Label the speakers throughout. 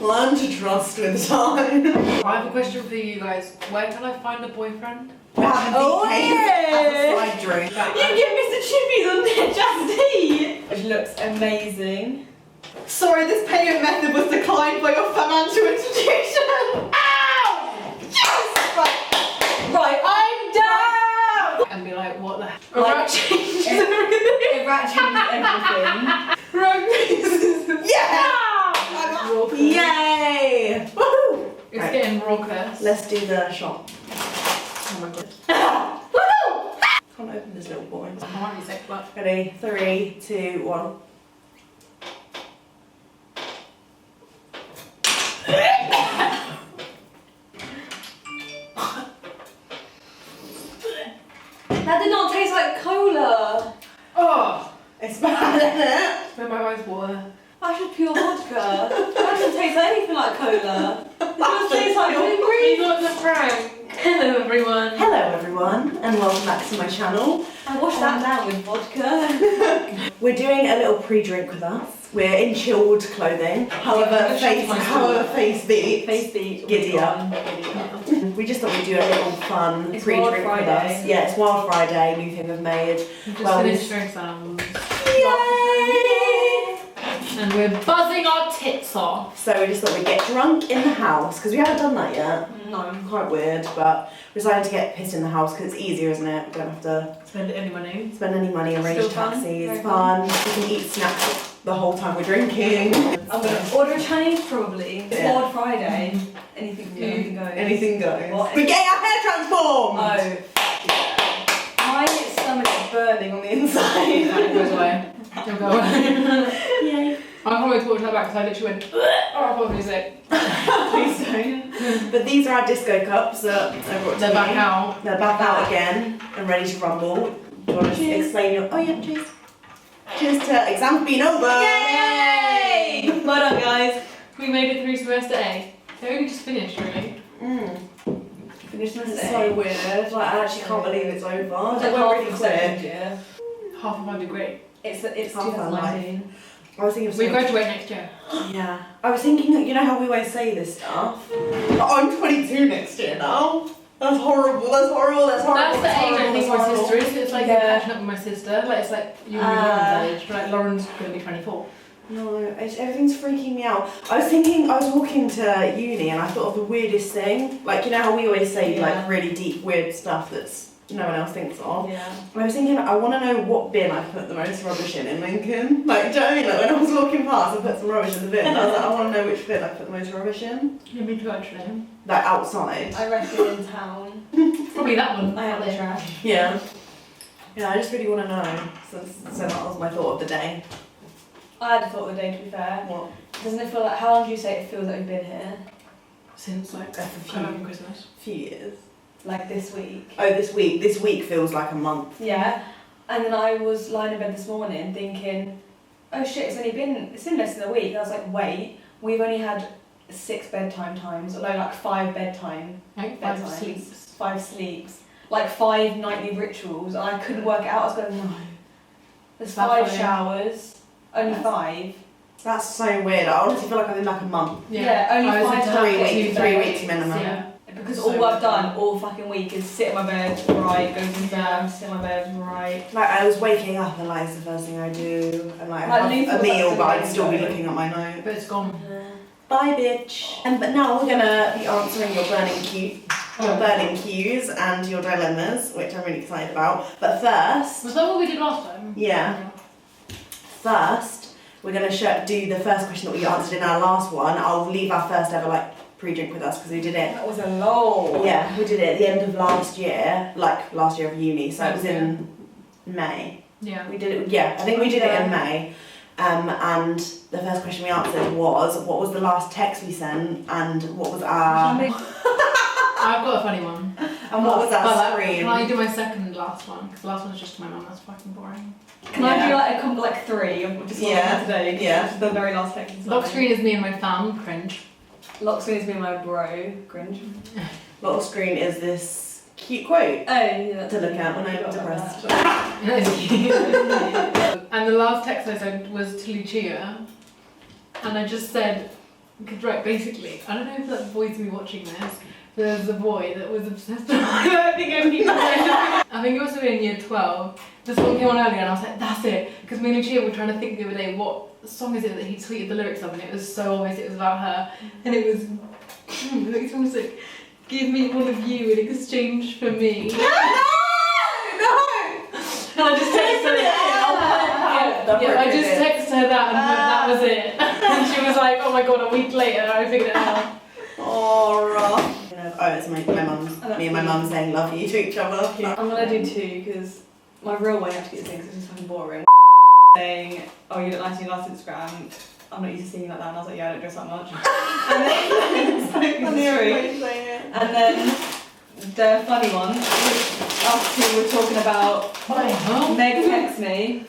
Speaker 1: Learn to trust with time.
Speaker 2: I have a question for you guys. Where can I find a boyfriend?
Speaker 1: Oh, yeah. As a slide drink.
Speaker 3: You give Mr. Chippies on there, Just Which looks amazing. Sorry, this payment method was declined by your financial institution. Ow! Yes! Right, I'm down!
Speaker 2: And be like, what the heck?
Speaker 3: Like,
Speaker 2: changes
Speaker 3: everything. Rat changes everything.
Speaker 1: Yeah!
Speaker 2: Raucous.
Speaker 1: Yay! Woohoo!
Speaker 2: It's
Speaker 1: Right.
Speaker 2: getting raucous.
Speaker 1: Let's do the shot.
Speaker 2: Oh my god.
Speaker 1: Woohoo! Can't open this little boy.
Speaker 2: I might be sick, but...
Speaker 1: Ready? 3, 2, 1.
Speaker 3: That did not taste like cola.
Speaker 2: Oh!
Speaker 1: It's bad, isn't it?
Speaker 2: It's made my eyes water.
Speaker 3: That's just pure vodka. That doesn't taste anything like cola. It just tastes like
Speaker 2: We
Speaker 3: green.
Speaker 2: got the prank. Hello everyone.
Speaker 1: Hello everyone, and welcome back to my channel.
Speaker 3: I washed that down with vodka.
Speaker 1: We're doing a little pre-drink with us. We're in chilled clothing. However, face beat.
Speaker 3: Face beat.
Speaker 1: Giddy up. We just thought we'd do a little fun
Speaker 3: It's
Speaker 1: pre-drink
Speaker 3: Wild
Speaker 1: with
Speaker 3: Friday.
Speaker 1: us. Yeah, it's Wild Friday, new thing we've made.
Speaker 2: We just
Speaker 1: Well,
Speaker 2: finished our exams.
Speaker 1: Yay!
Speaker 2: And we're buzzing our tits off.
Speaker 1: So we just thought we'd get drunk in the house, because we haven't done that yet.
Speaker 3: No.
Speaker 1: Quite weird, but we decided to get pissed in the house because it's easier, isn't it? We don't have to
Speaker 2: Spend any money.
Speaker 1: spend any money, arrange
Speaker 3: Still fun,
Speaker 1: taxis.
Speaker 3: very
Speaker 1: Fun. We can eat snacks the whole time we're drinking.
Speaker 3: I'm gonna order a Chinese probably. It's
Speaker 1: Yeah.
Speaker 3: Wild Friday. Anything goes.
Speaker 1: Anything goes.
Speaker 3: What?
Speaker 1: We're getting our hair transformed!
Speaker 3: Oh. My stomach is burning on the inside.
Speaker 2: It goes away. It'll go away.
Speaker 1: Yay.
Speaker 2: I can't wait to watch that back because I literally went, oh, I'm probably sick.
Speaker 1: Please don't. But these are our disco cups that I brought to
Speaker 2: They're
Speaker 1: you.
Speaker 2: back out.
Speaker 1: They're back out again and ready to rumble. Do you want to
Speaker 3: Cheers.
Speaker 1: explain your... Oh yeah, cheers. Cheers to exams being over.
Speaker 3: Yay! Well done, guys.
Speaker 2: We made it through semester A. So we just finished, really.
Speaker 3: Finished
Speaker 1: It's
Speaker 3: semester
Speaker 1: so weird. Like, I actually can't believe it's over. It
Speaker 3: Like
Speaker 1: went
Speaker 3: half
Speaker 1: really
Speaker 3: of second
Speaker 1: quick.
Speaker 3: year.
Speaker 2: Half of our degree.
Speaker 3: It's
Speaker 1: Half our
Speaker 3: 2019.
Speaker 1: I was thinking of
Speaker 2: We
Speaker 1: something-
Speaker 2: graduate next year.
Speaker 1: Yeah. I was thinking, you know how we always say this stuff? I'm 22 next year now. That's horrible, that's horrible, that's horrible.
Speaker 2: That's the age I think my
Speaker 1: horrible.
Speaker 2: sister is. It's like
Speaker 3: Yeah.
Speaker 2: you're catching up with my sister. Like it's like you and Lauren's age, but like Lauren's going to be 24.
Speaker 1: No, everything's freaking me out. I was walking to uni and I thought of the weirdest thing. Like, you know how we always say like really deep, weird stuff that's no one else thinks of?
Speaker 3: Yeah.
Speaker 1: I was thinking, I want to know what bin I put the most rubbish in Lincoln. Like, do you know what I mean? Like, when I was walking past, I put some rubbish in the bin. And I was like, I want to know which bin I put the most rubbish in.
Speaker 2: Yeah, me too actually.
Speaker 1: Like, outside.
Speaker 3: I reckon in town.
Speaker 2: Probably that one.
Speaker 3: I have the trash.
Speaker 1: Yeah. Yeah, I just really want to know. So that was my thought of the day.
Speaker 3: I had a thought of the day, to be fair.
Speaker 1: What?
Speaker 3: Doesn't it feel like, how long do you say it feels like you've been here?
Speaker 2: Since like
Speaker 1: A few.
Speaker 2: kind of Christmas.
Speaker 1: Few years.
Speaker 3: Like this week.
Speaker 1: Oh, this week feels like a month.
Speaker 3: Yeah. And then I was lying in bed this morning thinking, oh shit, it's been less than a week. And I was like, wait, we've only had 6 bedtime times, or no, like 5 bedtime.
Speaker 2: Like 5
Speaker 3: bedtimes,
Speaker 2: sleeps.
Speaker 3: 5 sleeps. Like 5 nightly rituals. And I couldn't work it out. I was going, no. There's
Speaker 2: That's
Speaker 3: 5
Speaker 2: funny.
Speaker 3: showers. Only
Speaker 2: That's-
Speaker 3: 5.
Speaker 1: That's so weird. I honestly feel like I've been back a month.
Speaker 3: Yeah, only
Speaker 2: I was
Speaker 3: 5
Speaker 2: in
Speaker 3: times.
Speaker 1: 3 weeks, 3 weeks minimum.
Speaker 2: Yeah.
Speaker 3: Because
Speaker 2: So
Speaker 3: all I've done
Speaker 2: weird.
Speaker 3: all fucking week is sit in my bed, right, go to bed, sit in my bed, right.
Speaker 1: Like, I was waking up and like, it's the first thing I do. And like,
Speaker 3: Like,
Speaker 1: I
Speaker 3: Lucy
Speaker 1: have a
Speaker 3: was
Speaker 1: meal,
Speaker 3: like
Speaker 1: but I'd
Speaker 3: the
Speaker 1: still be
Speaker 3: window.
Speaker 1: looking at my notes.
Speaker 2: But it's gone.
Speaker 1: Bye, bitch. But now we're gonna be answering your burning cues and your dilemmas, which I'm really excited about. But first,
Speaker 2: Was that what we did last time?
Speaker 1: Yeah. first, we're gonna do the first question that we answered in our last one. I'll leave our first ever like pre-drink with us because we did it.
Speaker 3: That was a low.
Speaker 1: Yeah, we did it at the end of last year, like last year of uni. So it was in May.
Speaker 2: Yeah.
Speaker 1: We did it. Yeah, I think we did it in May. And the first question we answered was, what was the last text we sent, and what was our
Speaker 2: I've got a funny one.
Speaker 1: and what was
Speaker 2: But,
Speaker 1: our
Speaker 2: like,
Speaker 1: screen?
Speaker 2: Can I do my second last one? Because the last one's just to my mum. That's fucking boring.
Speaker 3: Can I do like a couple, like 3 of just
Speaker 1: Yeah.
Speaker 3: today? 'Cause
Speaker 1: Yeah.
Speaker 3: it's The very last text.
Speaker 2: Lock screen is me and my fam. Cringe.
Speaker 3: Lock screen is me and my bro. Cringe.
Speaker 1: Little screen is this cute quote
Speaker 3: Oh, yeah.
Speaker 1: to look at when I'm depressed.
Speaker 2: And the last text I sent was to Lucia, and I just said, Because right, basically, I don't know if that boy's me watching this. There's a boy that was obsessed with I don't think I think it was in year 12. This one came on earlier and I was like, that's it. Because me and Lucia were trying to think the other day, what song is it that he tweeted the lyrics of, and it was so obvious it was about her. And it was, it makes me sick. Give me one of you in exchange for me. No! And I just texted her I just texted her that and that was it. And she was like, oh my god, a week later I figured it out.
Speaker 1: Oh, rough. Oh, it's my mum's. Me and my mum saying love you to each other.
Speaker 3: I'm gonna do two because my real way actually is because it's just fucking boring. Saying, oh, you look nice on your last Instagram. I'm not used to seeing you like that, and I was like, yeah, I don't dress that much. And then the funny one, us two were talking about Meg text me.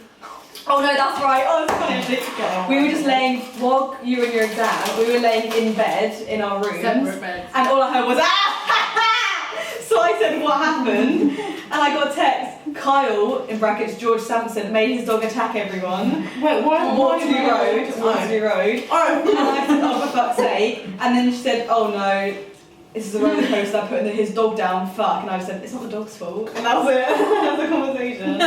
Speaker 3: Oh no, that's right. Oh, it's funny actually. We were just laying, while you were in your exam, we were laying in bed in our rooms.
Speaker 2: Separate beds.
Speaker 3: And all I heard was, ah! So I said, what happened? And I got a text. Kyle, in brackets, George Sampson, made his dog attack everyone.
Speaker 1: Wait, why?
Speaker 3: Waterloo Road.
Speaker 1: Oh.
Speaker 3: And I said, oh, for fuck's sake. And then she said, oh no, this is a roller coaster, I put his dog down, fuck. And I just said, it's not the dog's fault. And that was it. That was the conversation.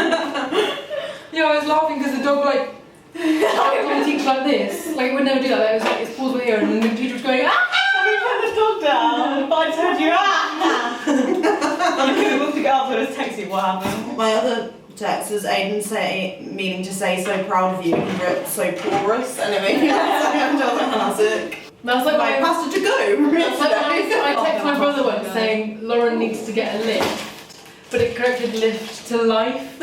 Speaker 2: Yeah, I was laughing because the dog like would teach like this. Like it would never do that. It was like its paws were here and then the teacher was going, ah!
Speaker 3: And we put the dog down. But I told you, ah! And I couldn't want to get up, so I just texted you what happened.
Speaker 1: My other text was Aiden meaning to say so proud of you, and he wrote so porous, and it made me sound classic.
Speaker 2: That's like
Speaker 1: my pasta to go.
Speaker 2: That's like I texted my brother once saying Lauren needs to get a lift, but it corrected lift to life.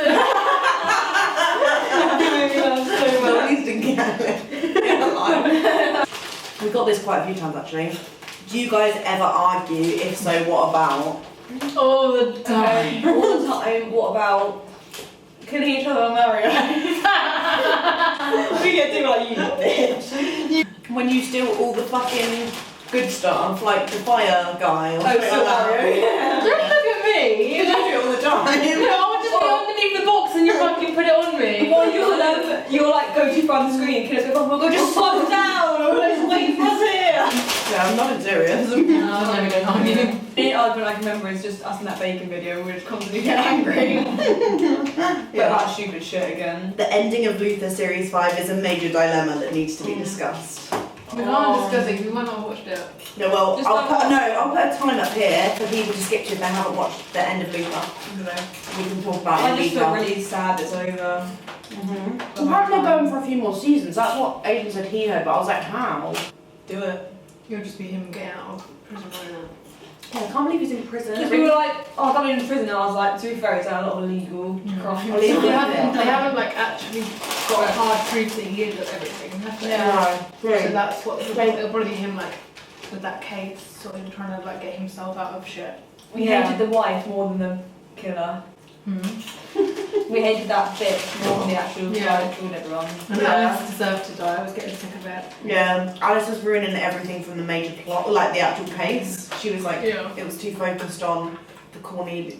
Speaker 1: We got this quite a few times actually. Do you guys ever argue? If so, what about?
Speaker 2: All the time.
Speaker 3: All the time. What about killing each other on Mario? We get to like, you bitch.
Speaker 1: When you steal all the fucking good stuff, like the fire guy or something
Speaker 3: so
Speaker 1: like that.
Speaker 3: Mario.
Speaker 2: Don't look at me.
Speaker 1: You don't do it all the time.
Speaker 2: No, I'll just go underneath the box and you fucking put it on me.
Speaker 3: Well, you'll like go too far on the screen and kill us with, oh my god, just slow down, or like, just wait for us here.
Speaker 1: Yeah, I'm not serious.
Speaker 2: No, I'm never going to argue.
Speaker 3: The only argument I can remember is just us in that bacon video and we just constantly get angry. But that stupid shit again.
Speaker 1: The ending of Luther Series 5 is a major dilemma that needs to be discussed.
Speaker 2: We can't discuss it, we might not have watched it.
Speaker 1: No, well,
Speaker 3: Just
Speaker 1: I'll put a time up here for people to skip to if they haven't watched the end of Luther. We can talk about
Speaker 3: I
Speaker 1: it
Speaker 3: just
Speaker 1: later.
Speaker 3: feel really sad it's over.
Speaker 1: Apparently they're going for a few more seasons. That's what Aiden said he heard, but I was like, how?
Speaker 3: Do it.
Speaker 2: It'll just be him getting out of prison right now.
Speaker 1: Yeah, I can't believe he's in prison.
Speaker 3: Because we were like, oh, I'm in prison, and I was like, to be fair, it's a lot of illegal crimes.
Speaker 2: They haven't like actually got hard proof that he did everything, have they?
Speaker 1: Yeah.
Speaker 2: So that's what it'll probably be him like with that case, sort of trying to like get himself out of shit.
Speaker 3: We hated the wife more than the killer. We hated that bitch more than the actual guy that killed everyone.
Speaker 2: And Alice deserved to die, I was getting sick of it.
Speaker 1: Yeah, Alice was ruining everything from the major plot, like the actual case. She was like,
Speaker 2: Yeah.
Speaker 1: it was too focused on the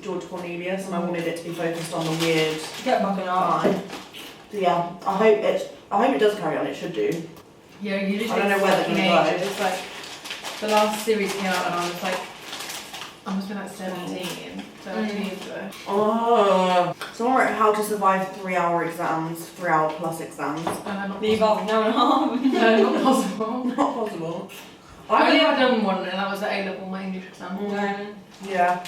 Speaker 1: George Cornelius, and I wanted it to be focused on the weird
Speaker 3: Get fucking up.
Speaker 1: guy. So yeah, I hope it does carry on. It should do.
Speaker 2: Yeah, you just
Speaker 1: I don't know where they're gonna go.
Speaker 2: It's like the last series came out and I was like, I must have been like 17, so I really enjoy it.
Speaker 1: Oh, someone wrote how to survive 3-hour exams, 3-hour plus exams.
Speaker 3: Leave off an hour and a half.
Speaker 2: No, not possible.
Speaker 1: Not possible.
Speaker 2: I only had done one, and that was at A-level, my English exam.
Speaker 1: Yeah.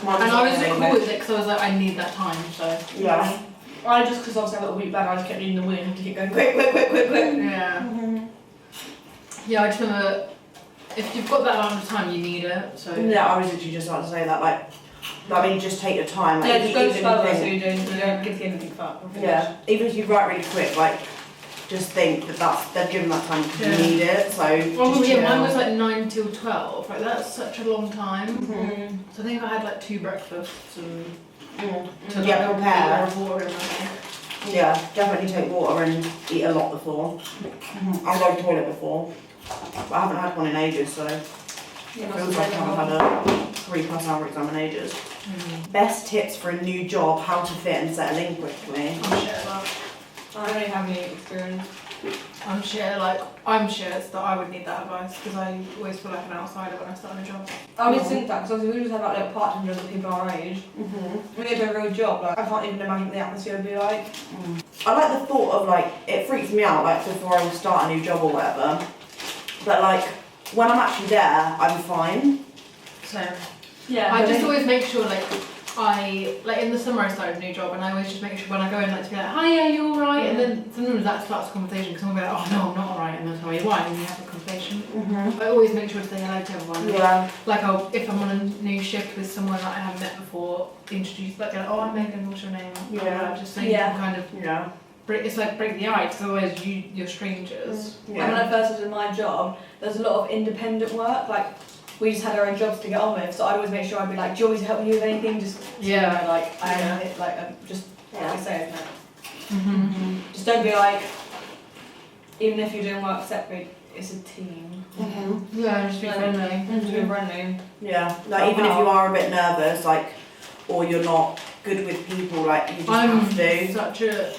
Speaker 2: And I was cool with it because I was like, I need that time, so.
Speaker 1: Yeah.
Speaker 3: I just, because obviously I got a week back, I just kept reading the win and to keep going quick.
Speaker 2: Yeah. Yeah, I just remember, if you've got that amount of time, you need it, so.
Speaker 1: Yeah, I was literally just about to say that, like, I mean, just take your time. Like,
Speaker 3: Yeah, just go
Speaker 1: even
Speaker 3: slower
Speaker 1: if
Speaker 3: so
Speaker 1: you
Speaker 3: you don't get to anything fucked.
Speaker 1: Yeah, even if you write really quick, like, just think that they've given that time because you need it, so
Speaker 2: Well,
Speaker 1: just
Speaker 2: yeah, mine
Speaker 1: chill.
Speaker 2: was like 9 till 12, like that's such a long time. So I think I had like 2 breakfasts and to
Speaker 1: Yeah,
Speaker 2: like,
Speaker 1: prepare.
Speaker 2: water and everything.
Speaker 1: Yeah, definitely take water and eat a lot before. I'll go to the toilet before, but I haven't had one in ages, so it feels like I haven't had a 3+ hour exam in ages. Best tips for a new job, how to fit and settle in quickly.
Speaker 2: I'm shit at that.
Speaker 3: I don't really have any experience.
Speaker 2: I'm sure, like, I'm sure it's that I would need that advice because I always feel like an outsider when I start a job.
Speaker 3: I always think that because obviously we just have like little part-time jobs with people our age. When they do a real job, like I can't even imagine what the atmosphere would be like.
Speaker 1: I like the thought of like, it freaks me out like before I start a new job or whatever. But like, when I'm actually there, I'm fine.
Speaker 2: So,
Speaker 3: Yeah.
Speaker 2: I just always make sure like, in the summer I started a new job and I always just make sure when I go in like to be like, hi, yeah, you alright? And then sometimes that starts a conversation because someone will be like, oh no, I'm not alright, and they'll tell me why, and you have a conversation. I always make sure to say hello to everyone.
Speaker 1: Yeah.
Speaker 2: Like if I'm on a new shift with someone that I haven't met before, introduce like, oh, I'm Megan, what's your name?
Speaker 1: Yeah.
Speaker 2: Just so you can kind of,
Speaker 1: Yeah.
Speaker 2: it's like break the ice, because otherwise you're strangers.
Speaker 1: Yeah.
Speaker 3: And when I first was in my job, there was a lot of independent work, like we just had our own jobs to get on with, so I'd always make sure I'd be like, do you want me to help you with anything? Just
Speaker 2: Yeah.
Speaker 3: You know, like I am it, like just like I say, isn't it? Just don't be like, even if you're doing work separate, it's a team.
Speaker 2: Yeah, just be friendly.
Speaker 3: Just be friendly.
Speaker 1: Yeah. Like even if you are a bit nervous, like, or you're not good with people, like you just have to.
Speaker 2: Such a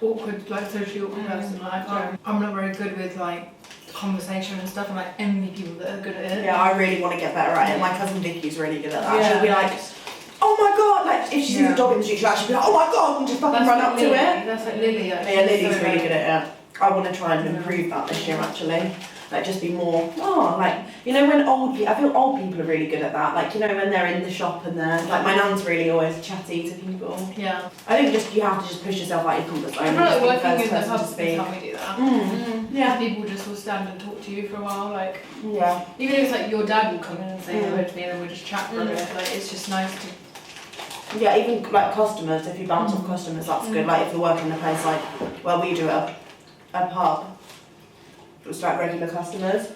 Speaker 2: awkward, like socially awkward person. Like I'm not very good with like conversation and stuff, and like envy people that are good at it.
Speaker 1: Yeah, I really want to get better at it. My cousin Vicky's really good at that.
Speaker 3: Yeah.
Speaker 1: She'll be like, oh my god, like if she sees a dog in the street, she'll actually be like, oh my god, and just fucking run up to it.
Speaker 2: That's like Lily.
Speaker 1: Yeah, Lily's really good at it. I want to try and improve that this year actually. Like just be more, like, you know when I feel old people are really good at that. Like, you know when they're in the shop and they're, like my nan's really always chatty to people.
Speaker 2: Yeah.
Speaker 1: I think just, you have to just push yourself out your comfort zone.
Speaker 2: I feel like working in the
Speaker 1: person
Speaker 2: pub
Speaker 1: to
Speaker 2: is
Speaker 1: speak.
Speaker 2: how we do that.
Speaker 1: Yeah.
Speaker 2: People just will stand and talk to you for a while, like,
Speaker 1: Yeah.
Speaker 2: even if it's like your dad will come in and say hello to me and then we'll just chat for a bit, like it's just nice to...
Speaker 1: Yeah, even like customers, if you bounce off customers, that's good. Like if you're working in a place like, well we do a pub, it's like regular customers.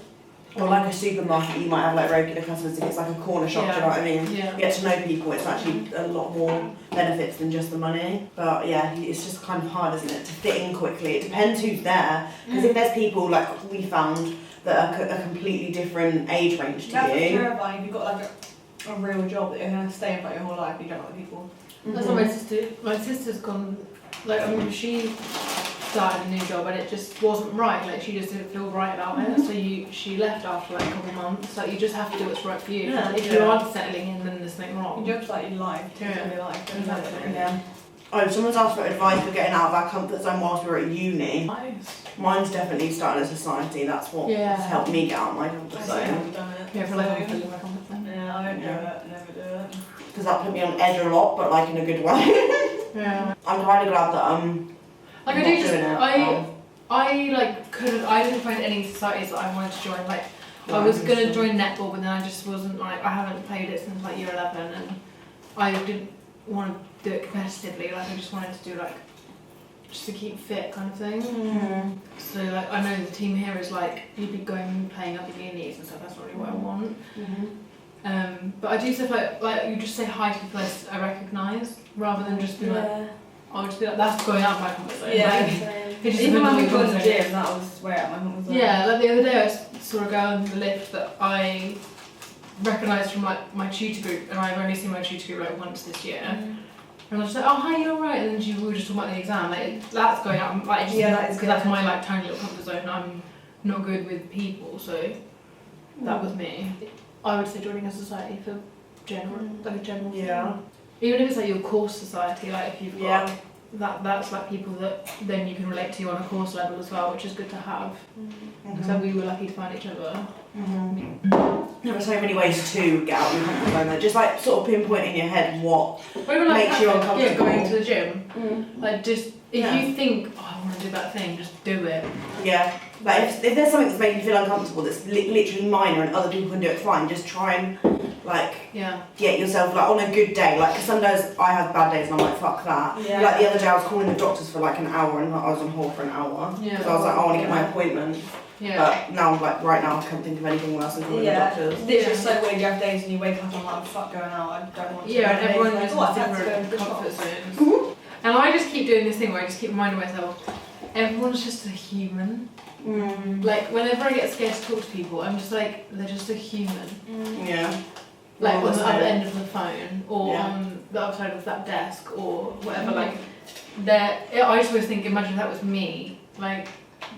Speaker 1: Or like a supermarket, you might have like regular customers if it's like a corner shop, do you know what I mean?
Speaker 2: Yeah.
Speaker 1: You get to know people, it's actually a lot more benefits than just the money. But yeah, it's just kind of hard, isn't it, to fit in quickly. It depends who's there. Because if there's people like we found that are a completely different age range to
Speaker 3: That's
Speaker 1: you.
Speaker 3: terrifying. If you've got like a real job that you're going to stay in for your whole life, you don't like people.
Speaker 2: That's what my sister's gone, like, I mean, she started a new job and it just wasn't right, like she just didn't feel right about it, so she left after like a couple of months. Like you just have to do what's right for you.
Speaker 3: Yeah.
Speaker 2: If you aren't settling in, then there's something wrong.
Speaker 3: Your job's like your life,
Speaker 2: Yeah.
Speaker 3: your life.
Speaker 2: Exactly.
Speaker 1: Yeah. Oh, someone's asked for advice for getting out of our comfort zone whilst we were at uni.
Speaker 2: Nice.
Speaker 1: Mine's definitely starting a society, that's what has helped me get out of my comfort
Speaker 3: I've
Speaker 1: zone.
Speaker 3: done it.
Speaker 2: Yeah, for like I'm feeling my comfort zone.
Speaker 3: Yeah, I don't do it, never do it.
Speaker 1: Because that put me on edge a lot, but like in a good way.
Speaker 2: Yeah.
Speaker 1: I'm kind of glad that I'm
Speaker 2: Like
Speaker 1: not
Speaker 2: I do just,
Speaker 1: doing it.
Speaker 2: I didn't find any societies that I wanted to join. Like I was gonna join netball, but then I just wasn't like, I haven't played it since like year 11, and I didn't want to do it competitively. Like I just wanted to do like, just to keep fit kind of thing. So like I know the team here is like, you'd be going playing up in unis and stuff. That's not really what I want. But I do stuff like you just say hi to people I recognise, rather than just be like, I'll just be like, that's going out of my comfort zone.
Speaker 3: Even when we got to the gym, that was way out of my comfort zone.
Speaker 2: Yeah, like the other day I saw a girl in the lift that I recognised from like my tutor group, and I've only seen my tutor group like once this year. And I was just like, oh hi, you're alright, and then we were just talking about the exam. Like that's going out, like because that's my like tiny little comfort zone. I'm not good with people, so that was me. I would say joining a society for general, like a general thing. Even if it's like your course society, like if you've got that's like people that then you can relate to on a course level as well, which is good to have. So we were lucky to find each other.
Speaker 1: There are so many ways to get out of your comfort zone. Just like sort of pinpoint in your head what
Speaker 2: Even like
Speaker 1: makes you uncomfortable.
Speaker 2: Yeah, going to the gym. Like just if you think, oh, I want to do that thing, just do it.
Speaker 1: Yeah. Like if there's something that's making you feel uncomfortable that's literally minor and other people can do it fine, just try and like get yourself like on a good day. Like 'cause some days I have bad days and I'm like fuck that.
Speaker 3: Yeah.
Speaker 1: Like the other day I was calling the doctors for like an hour and I was on hold for an hour.
Speaker 2: Yeah.
Speaker 1: So I was like, I want to get my appointment.
Speaker 2: Yeah.
Speaker 1: But now like right now I can't think of anything worse than calling the doctors.
Speaker 3: It's just so weird, you have days and you wake up and I'm like, fuck going out, I don't want to.
Speaker 2: Yeah, and everyone
Speaker 3: like,
Speaker 2: has different comfort zones. And I just keep doing this thing where I just keep reminding myself, everyone's just a human. Like whenever I get scared to talk to people, I'm just like, they're just a human.
Speaker 1: Yeah.
Speaker 2: Like on the other end of the phone, or on the other side of that desk, or whatever. Like, I just always think, imagine if that was me. Like,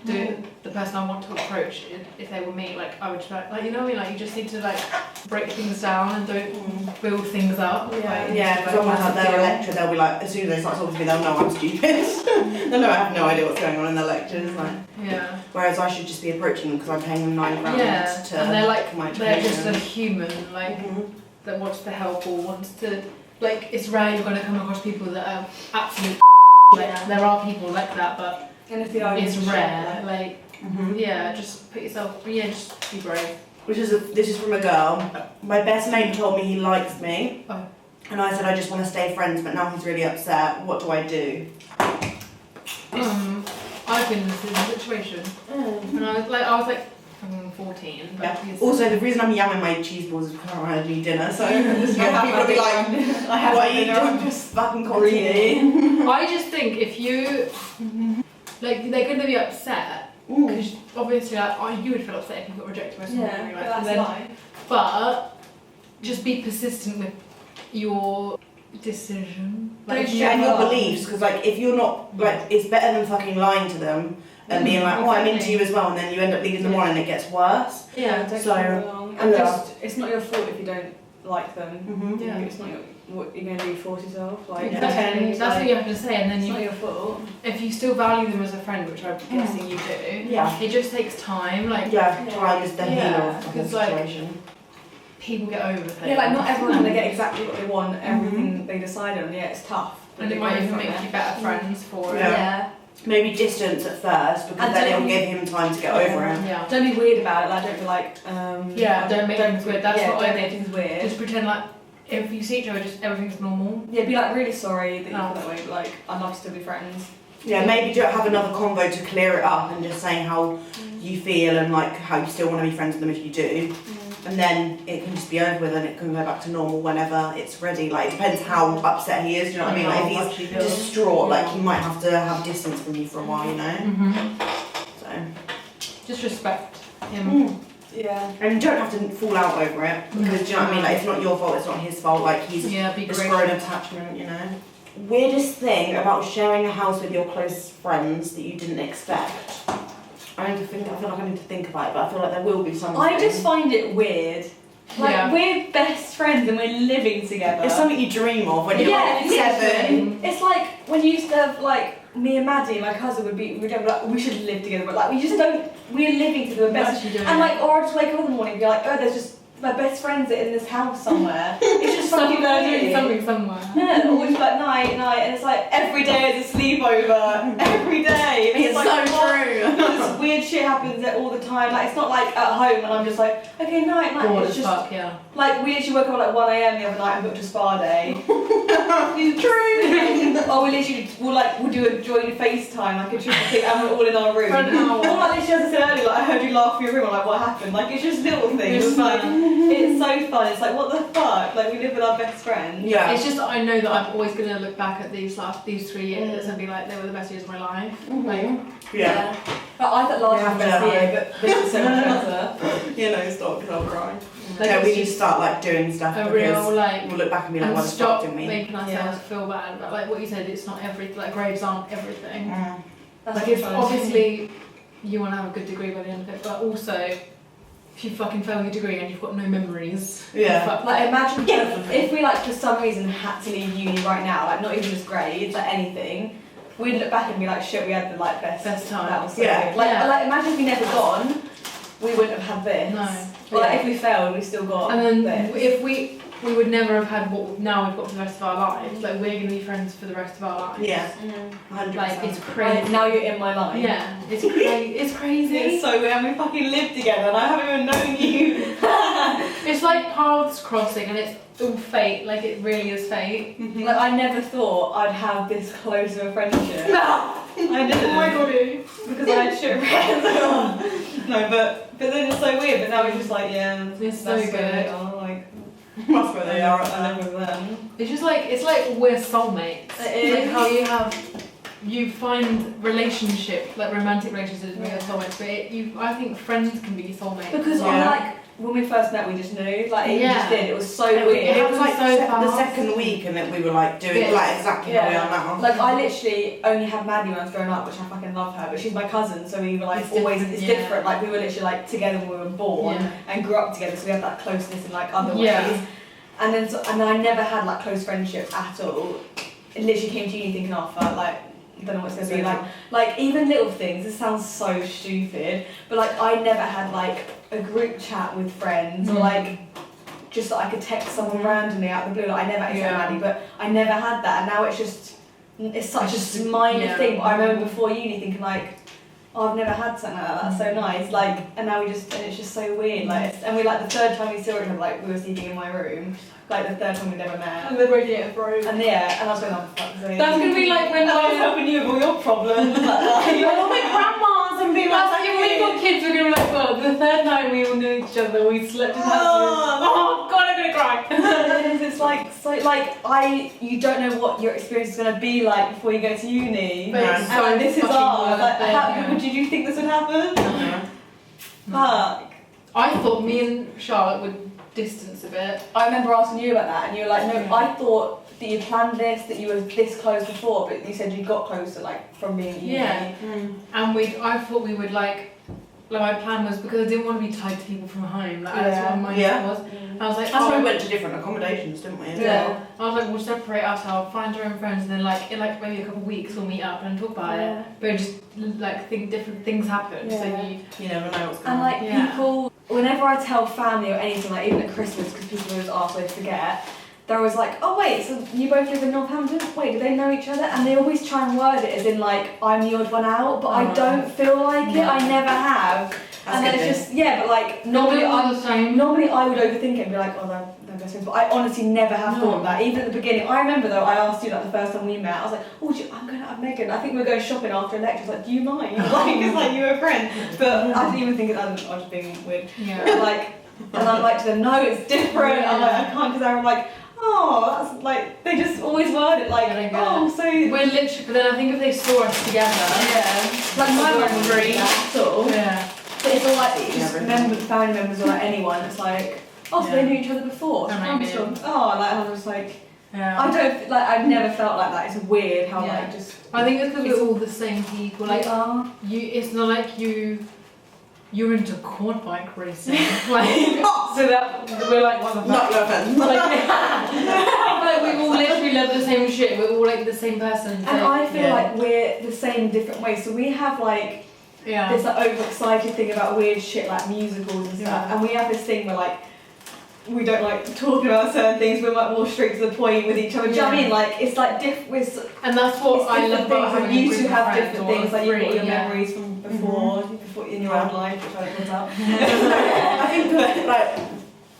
Speaker 2: the person I want to approach, if they were me, like I would try, like you know what I mean, like you just need to like break things down and don't build things up.
Speaker 1: Yeah, because otherwise like they're a lecture, they'll be like, as soon as they start talking to me, they'll know I'm stupid. They'll know I have no idea what's going on in their lectures. Like.
Speaker 2: Yeah.
Speaker 1: Whereas I should just be approaching them because I'm paying them £9 to
Speaker 2: and they're like,
Speaker 1: my
Speaker 2: they're
Speaker 1: education.
Speaker 2: just a human, like that wants to help or wants to, like it's rare you're going to come across people that are absolute like there are people like that, but
Speaker 3: and if they are,
Speaker 2: it's rare. Like yeah, just put yourself. Yeah, just be brave.
Speaker 1: This is from a girl. My best mate told me he likes me, and I said I just want to stay friends, but now he's really upset. What do I do?
Speaker 2: I've been in this situation, and I was like 14. But
Speaker 1: Yeah. Also, the reason I'm yamming my cheese balls is because I haven't had any dinner, so people will be like, "What are you doing? Just fucking continue."
Speaker 2: I just think if you like, they're going to be upset because obviously, like, you would feel upset if you got rejected by someone.
Speaker 3: Yeah,
Speaker 2: like,
Speaker 3: but that's life.
Speaker 2: But just be persistent with your decision, like,
Speaker 1: and your beliefs, because like if you're not like, it's better than fucking lying to them and being like, "Oh, I'm into you as well," and then you end up leaving them on and it gets worse.
Speaker 2: Yeah.
Speaker 1: So
Speaker 3: and just, it's not your fault if you don't like them.
Speaker 2: Yeah.
Speaker 3: It's not what you're going to do, force yourself. Like,
Speaker 2: Exactly. That's what you have to say, and then
Speaker 3: it's not your fault.
Speaker 2: if you still value them as a friend, which I'm guessing you do, it just takes time. Like
Speaker 1: time is the healer of the whole
Speaker 2: 'cause, like,
Speaker 1: situation.
Speaker 2: people get over things.
Speaker 3: Yeah, like not everyone's going to get exactly what they want, everything they decide on. Yeah, it's tough.
Speaker 2: and it might even make you better friends for it.
Speaker 3: Yeah.
Speaker 1: Maybe distance at first, because
Speaker 3: And
Speaker 1: then
Speaker 3: don't-
Speaker 1: it'll give him time to get over it.
Speaker 2: Yeah.
Speaker 3: Don't be weird about it. Like, don't be like,
Speaker 2: Don't make things weird. That's what I
Speaker 3: don't
Speaker 2: did.
Speaker 3: make things weird.
Speaker 2: Just pretend like if you see each other, just everything's normal.
Speaker 3: Yeah, be like really sorry that you
Speaker 2: Oh.
Speaker 3: feel that way, but like I'd love to still be friends.
Speaker 1: Yeah, maybe do have another convo to clear it up and just saying how you feel and like how you still want to be friends with them if you do. And then it can just be over with and it can go back to normal whenever it's ready. Like, it depends how upset he is, do you know what I mean? Like, if he's distraught, like, he might have to have distance from you for a while, you know? So.
Speaker 2: Just respect him.
Speaker 3: Yeah.
Speaker 1: And you don't have to fall out over it, because, do you know what I mean? Like, it's not your fault, it's not his fault, like, he's
Speaker 2: be
Speaker 1: just
Speaker 2: great.
Speaker 1: grown attachment, you know? Weirdest thing about sharing a house with your close friends that you didn't expect? I feel like I need to think about it, but I feel like there will be something.
Speaker 3: I just find it weird. Like, we're best friends and we're living together.
Speaker 1: It's something you dream of when you're like 7.
Speaker 3: It's like when you used to have, like, me and Maddie, my cousin, we'd be like, we should live together, but like, we just don't, we're living together, we're best. And like, or I just wake up in the morning and be like, oh, there's just, my best friends are in this house somewhere. It's just fucking
Speaker 2: doing something somewhere.
Speaker 3: Yeah, always like night, and it's like every day is a sleepover. Every day.
Speaker 1: It's
Speaker 3: like,
Speaker 1: so true.
Speaker 3: This weird shit happens there all the time. Like, it's not like at home and I'm just like, okay, night.
Speaker 2: Bored
Speaker 3: It's
Speaker 2: as
Speaker 3: just
Speaker 2: fuck, yeah.
Speaker 3: like we literally woke up at like 1 AM the other night and booked a spa day.
Speaker 1: True.
Speaker 3: Or we'll do a joint FaceTime, like a triple thing, and we're all in our room.
Speaker 2: For an hour.
Speaker 3: Or like literally, as I said earlier, like I heard you laugh in your room. I'm like, what happened? Like, it's just little things.
Speaker 2: It's
Speaker 3: Like,
Speaker 2: fun.
Speaker 3: it's so fun. It's like, what the fuck? Like, we live with our best friend.
Speaker 1: Yeah.
Speaker 2: It's just that I know that I'm always going to look back at these 3 years and be like, they were the best years of my life. Like,
Speaker 1: Yeah.
Speaker 3: But I thought last year was the best year, but this is so much better.
Speaker 1: You know, stop because I'll cry.
Speaker 2: Like,
Speaker 1: Yeah,
Speaker 2: it's
Speaker 1: we need to
Speaker 2: just
Speaker 1: start like doing stuff
Speaker 2: a
Speaker 1: because
Speaker 2: real, like,
Speaker 1: we'll look back and be like,
Speaker 2: and
Speaker 1: what the fuck
Speaker 2: stop
Speaker 1: did we?
Speaker 2: making ourselves feel bad about, like what you said, it's not everything, like grades aren't everything.
Speaker 3: That's
Speaker 2: Like, if obviously you want to have a good degree by the end of it, but also if you fucking fail your degree and you've got no memories,
Speaker 1: Yeah.
Speaker 2: fuck,
Speaker 3: Like, imagine if we, like, for some reason had to leave uni right now, like, not even just grades, like anything, we'd look back and be like, shit, we had the, like, best
Speaker 2: time.
Speaker 3: That was so
Speaker 1: Yeah.
Speaker 3: good. Like,
Speaker 2: Yeah.
Speaker 3: like, imagine if we never gone, we wouldn't have had this.
Speaker 2: No.
Speaker 3: But, like, if we failed, we still got
Speaker 2: And then
Speaker 3: this.
Speaker 2: if we would never have had what now we've got for the rest of our lives, like we're gonna be friends for the rest of our lives.
Speaker 1: Yeah. 100%.
Speaker 2: Like it's
Speaker 3: Like,
Speaker 2: crazy.
Speaker 3: now you're in my life.
Speaker 2: Yeah, it's crazy. It's crazy.
Speaker 3: It's so weird, and we fucking live together, and I haven't even known you.
Speaker 2: It's like paths crossing, and it's all fate. Like it really is fate.
Speaker 3: Like, I never thought I'd have this close of a friendship.
Speaker 2: No.
Speaker 3: I didn't.
Speaker 2: Oh my god.
Speaker 3: Because I had shit friends. No, but then it's so weird. But now we're just like, yeah,
Speaker 2: It's so
Speaker 3: that's where
Speaker 2: good.
Speaker 3: they are, like,
Speaker 1: That's where they are.
Speaker 3: I live with them.
Speaker 2: It's just like we're soulmates.
Speaker 3: It is.
Speaker 2: Like how you find relationship, like romantic relationships with your soulmates, but I think friends can be soulmates.
Speaker 3: Because
Speaker 1: Yeah.
Speaker 3: like when we first met, we just knew. Like, it
Speaker 2: Yeah.
Speaker 3: just did. It was so
Speaker 1: It
Speaker 3: weird.
Speaker 1: was like
Speaker 2: so
Speaker 1: the
Speaker 2: fast.
Speaker 1: second week, and then we were like doing
Speaker 2: Yeah.
Speaker 1: like exactly how we are now.
Speaker 3: Like, I literally only had Maddie when I was growing up, which I fucking love her, but she's my cousin, so we were like
Speaker 2: It's
Speaker 3: always,
Speaker 2: different,
Speaker 3: it's
Speaker 2: yeah.
Speaker 3: different. Like, we were literally like together when we were born
Speaker 2: Yeah.
Speaker 3: and grew up together, so we had that closeness in like other
Speaker 2: Yeah.
Speaker 3: ways. And then, and I never had like close friendships at all. It literally came to uni thinking, oh fuck, like, I don't know what it's gonna be like even little things, this sounds so stupid, but like I never had like a group chat with friends or like just that I could text someone randomly out of the blue. Like, I never actually had Maddie, but I never had that, and now it's such a minor thing. But I remember before uni thinking like, oh, I've never had something like that, that's so nice. Like, and now and it's just so weird. Like, and we like the third time we saw each other, like we were sleeping in my room, like the third time we'd ever met.
Speaker 2: And the radiator broke.
Speaker 3: And and I was going, oh fuck's sake.
Speaker 2: That's gonna be like when
Speaker 3: I was helping you with all your problems.
Speaker 2: You're all my grandmas and being like, if we've got kids, we're gonna be like, well, the third time we all knew each other, we slept in that room. Oh god, I'm gonna cry.
Speaker 3: It's like so like you don't know what your experience is gonna be like before you go to uni.
Speaker 2: But
Speaker 3: And
Speaker 2: it's so
Speaker 3: like, this is
Speaker 2: fucking
Speaker 3: ours. Like,
Speaker 2: worth it,
Speaker 3: did you think this would happen? Fuck.
Speaker 2: I thought me and Charlotte would distance a bit.
Speaker 3: I remember asking you about that, and you were like, no, I thought that you planned this, that you were this close before, but you said you got closer, like, from being at uni.
Speaker 2: Yeah. And I thought we would like my plan was, because I didn't want to be tied to people from home, like that's what my was. I was like,
Speaker 1: That's why we went to different accommodations, didn't we?
Speaker 2: Yeah. I was like, we'll separate ourselves, find our own friends, and then like in like maybe a couple of weeks we'll meet up and talk about it. But just like think different things happen, so
Speaker 1: you never know what's going
Speaker 3: And
Speaker 1: on.
Speaker 3: like people, whenever I tell family or anything, like even at Christmas, because people always ask, I forget, they're always like, oh wait, so you both live in Northampton? Wait, do they know each other? And they always try and word it as in like, I'm the odd one out, but I don't feel like it, I never have. And then it's just, but like, normally I would overthink it and be like, oh, they're best friends, but I honestly never have thought of that. Even at the beginning, I remember though, I asked you like the first time we met, I was like, oh, I'm going out with Megan. I think we're going shopping after a lecture. I was like, do you mind? Like, it's like you were a friend. But I didn't even think I was just being weird.
Speaker 2: Yeah.
Speaker 3: But like, and I'm like to them, no, it's different. I'm like, I can't, because I'm like, oh, that's like, they just always word it like, oh, so.
Speaker 2: We're literally, but then I think if they saw us together.
Speaker 3: Like my memory, at all.
Speaker 2: Yeah.
Speaker 3: But it's all like, just family members or like anyone, it's like, oh, so they knew each other before.
Speaker 2: Like
Speaker 3: I was like,
Speaker 2: yeah.
Speaker 3: I don't, like, I've never felt like that. It's weird how like just.
Speaker 2: I think it's because we're all the same people. Like, it's not like you're into quad bike racing. Like, so that we're like, what the fuck?
Speaker 1: Not your friends.
Speaker 2: Like we all literally love the same shit. We're all like the same person.
Speaker 3: And I feel like we're the same in different ways. So we have like. This like overexcited thing about weird shit like musicals and stuff, and we have this thing where like we don't like talking about certain things. We're like more straight to the point with each other. Do you know what I mean? Like it's like
Speaker 2: and that's what I love about having
Speaker 3: you
Speaker 2: a
Speaker 3: two
Speaker 2: group
Speaker 3: have
Speaker 2: of
Speaker 3: different
Speaker 2: friends,
Speaker 3: things. Like you've got your
Speaker 2: yeah.
Speaker 3: memories from before in your own life, which I don't put out.
Speaker 1: I think like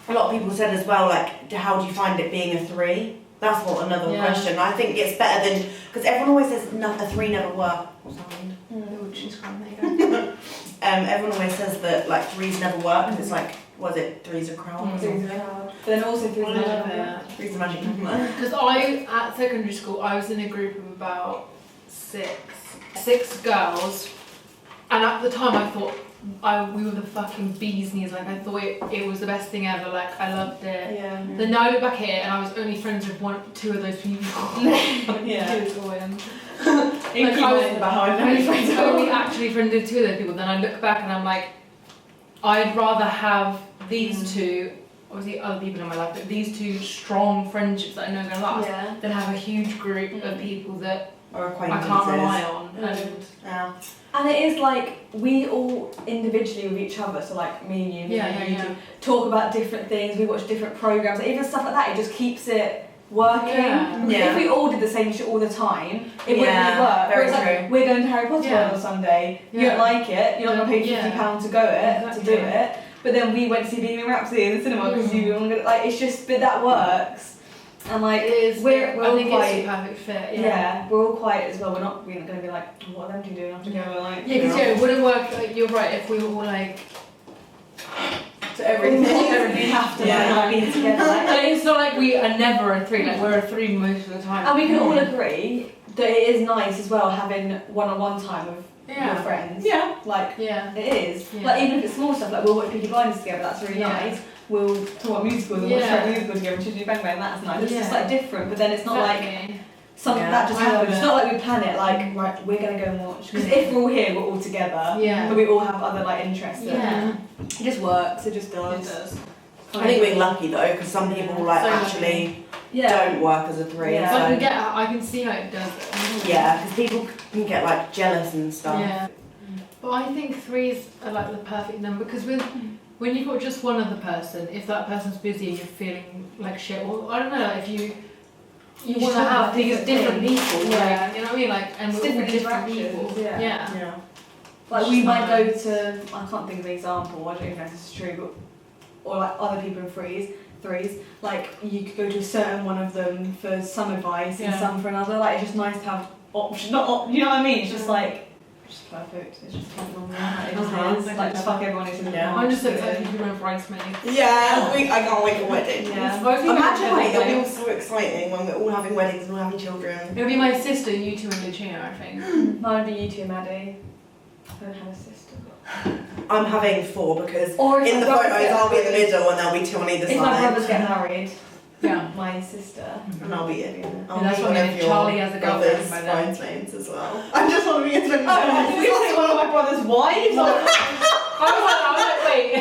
Speaker 1: a lot of people said as well, like how do you find it being a 3? That's what another question. I think it's better than, because everyone always says a 3 never work. What's that mean? Everyone always says that like 3s never work because it's like, was it 3's a crowd?
Speaker 3: But then also 3's a
Speaker 1: 3's a magic number.
Speaker 2: Because at secondary school, I was in a group of about 6 girls, and at the time I thought we were the fucking bee's knees. Like I thought it was the best thing ever. Like I loved it.
Speaker 3: Yeah.
Speaker 2: Then now I look back here and I was only friends with 2 of those people. Like I was only actually friends with 2 of those people. Then I look back and I'm like, I'd rather have these 2, obviously other people in my life, but these 2 strong friendships that I know are gonna last, than have a huge group of people that
Speaker 1: or
Speaker 2: I can't rely on.
Speaker 3: And it is like we all individually with each other, so like me and you, talk about different things, we watch different programmes, even stuff like that, it just keeps it working. If we all did the same shit all the time, it wouldn't really work.
Speaker 1: Very true.
Speaker 3: Like, we're going to Harry Potter World on Sunday, you don't like it, you're not going to pay £50 to do it, but then we went to see Bohemian Rhapsody in the cinema because you were like, it's just, but that works. And like, we're all quite,
Speaker 2: it's a perfect fit.
Speaker 3: We're all quiet as well. We're not going to be like, what are them two doing after go? Like,
Speaker 2: because it wouldn't work. Like, you're right. If we were all like,
Speaker 3: so everything have to be together.
Speaker 2: Like, it's not like we are never a 3. Like we're a 3 most of the time.
Speaker 3: And we can all agree that it is nice as well having one-on-one time with your friends.
Speaker 1: Yeah.
Speaker 3: Like,
Speaker 2: Yeah.
Speaker 3: it is.
Speaker 2: Yeah.
Speaker 3: Like, even if it's small stuff, like we'll watch Peaky Blinders together, that's really nice. We'll talk about musicals and watch a musical together and do Bang Bang, that's nice. It's just like different, but then it's not like something that just happens. It's not like we plan it, like, right, we're going to go and watch. Because if we're all here, we're all together.
Speaker 2: Yeah.
Speaker 3: But we all have other like interests.
Speaker 2: Yeah.
Speaker 3: It just works, it just does.
Speaker 2: It does.
Speaker 1: I think we're lucky though, because some people like
Speaker 2: So
Speaker 1: actually don't work as a three.
Speaker 3: Yeah.
Speaker 2: So
Speaker 1: So
Speaker 2: I can see how it does it.
Speaker 1: yeah, because people can get like jealous and stuff.
Speaker 2: Yeah. But I think threes are like the perfect number because when you've got just one other person, if that person's busy and you're feeling like shit, or I don't know, like if you want to have these different people, like, you know what I mean, like, and we're all different people.
Speaker 3: Yeah. Like we might go to, I can't think of an example, I don't even know if this is true, but or like other people in threes, like you could go to a certain one of them for some advice and some for another. Like it's just nice to have options, you know what I mean? It's just like, it's just perfect. It's just like normal. Like, it just is. Like just fuck everyone into the
Speaker 2: I'm just so excited to be my bridesmaid.
Speaker 1: Yeah, I can't wait for weddings.
Speaker 3: Yeah.
Speaker 1: Imagine like it'll be all so exciting when we're all having weddings and all having children.
Speaker 2: It'll be my sister, you two, and Lucia, I think.
Speaker 3: Mine would be you two, Maddie. I don't have a sister.
Speaker 1: I'm having 4 because
Speaker 3: Or
Speaker 1: in the photos I'll be in the middle and there'll be 2 on either side.
Speaker 3: If my brothers get married,
Speaker 2: Yeah.
Speaker 3: my sister.
Speaker 1: And I'll be in.
Speaker 2: And that's what I mean, if Charlie has a girlfriend by then.
Speaker 1: bridesmaids as well. I just want to be in the
Speaker 3: Oh, one of my brother's wives?
Speaker 2: I was like, wait.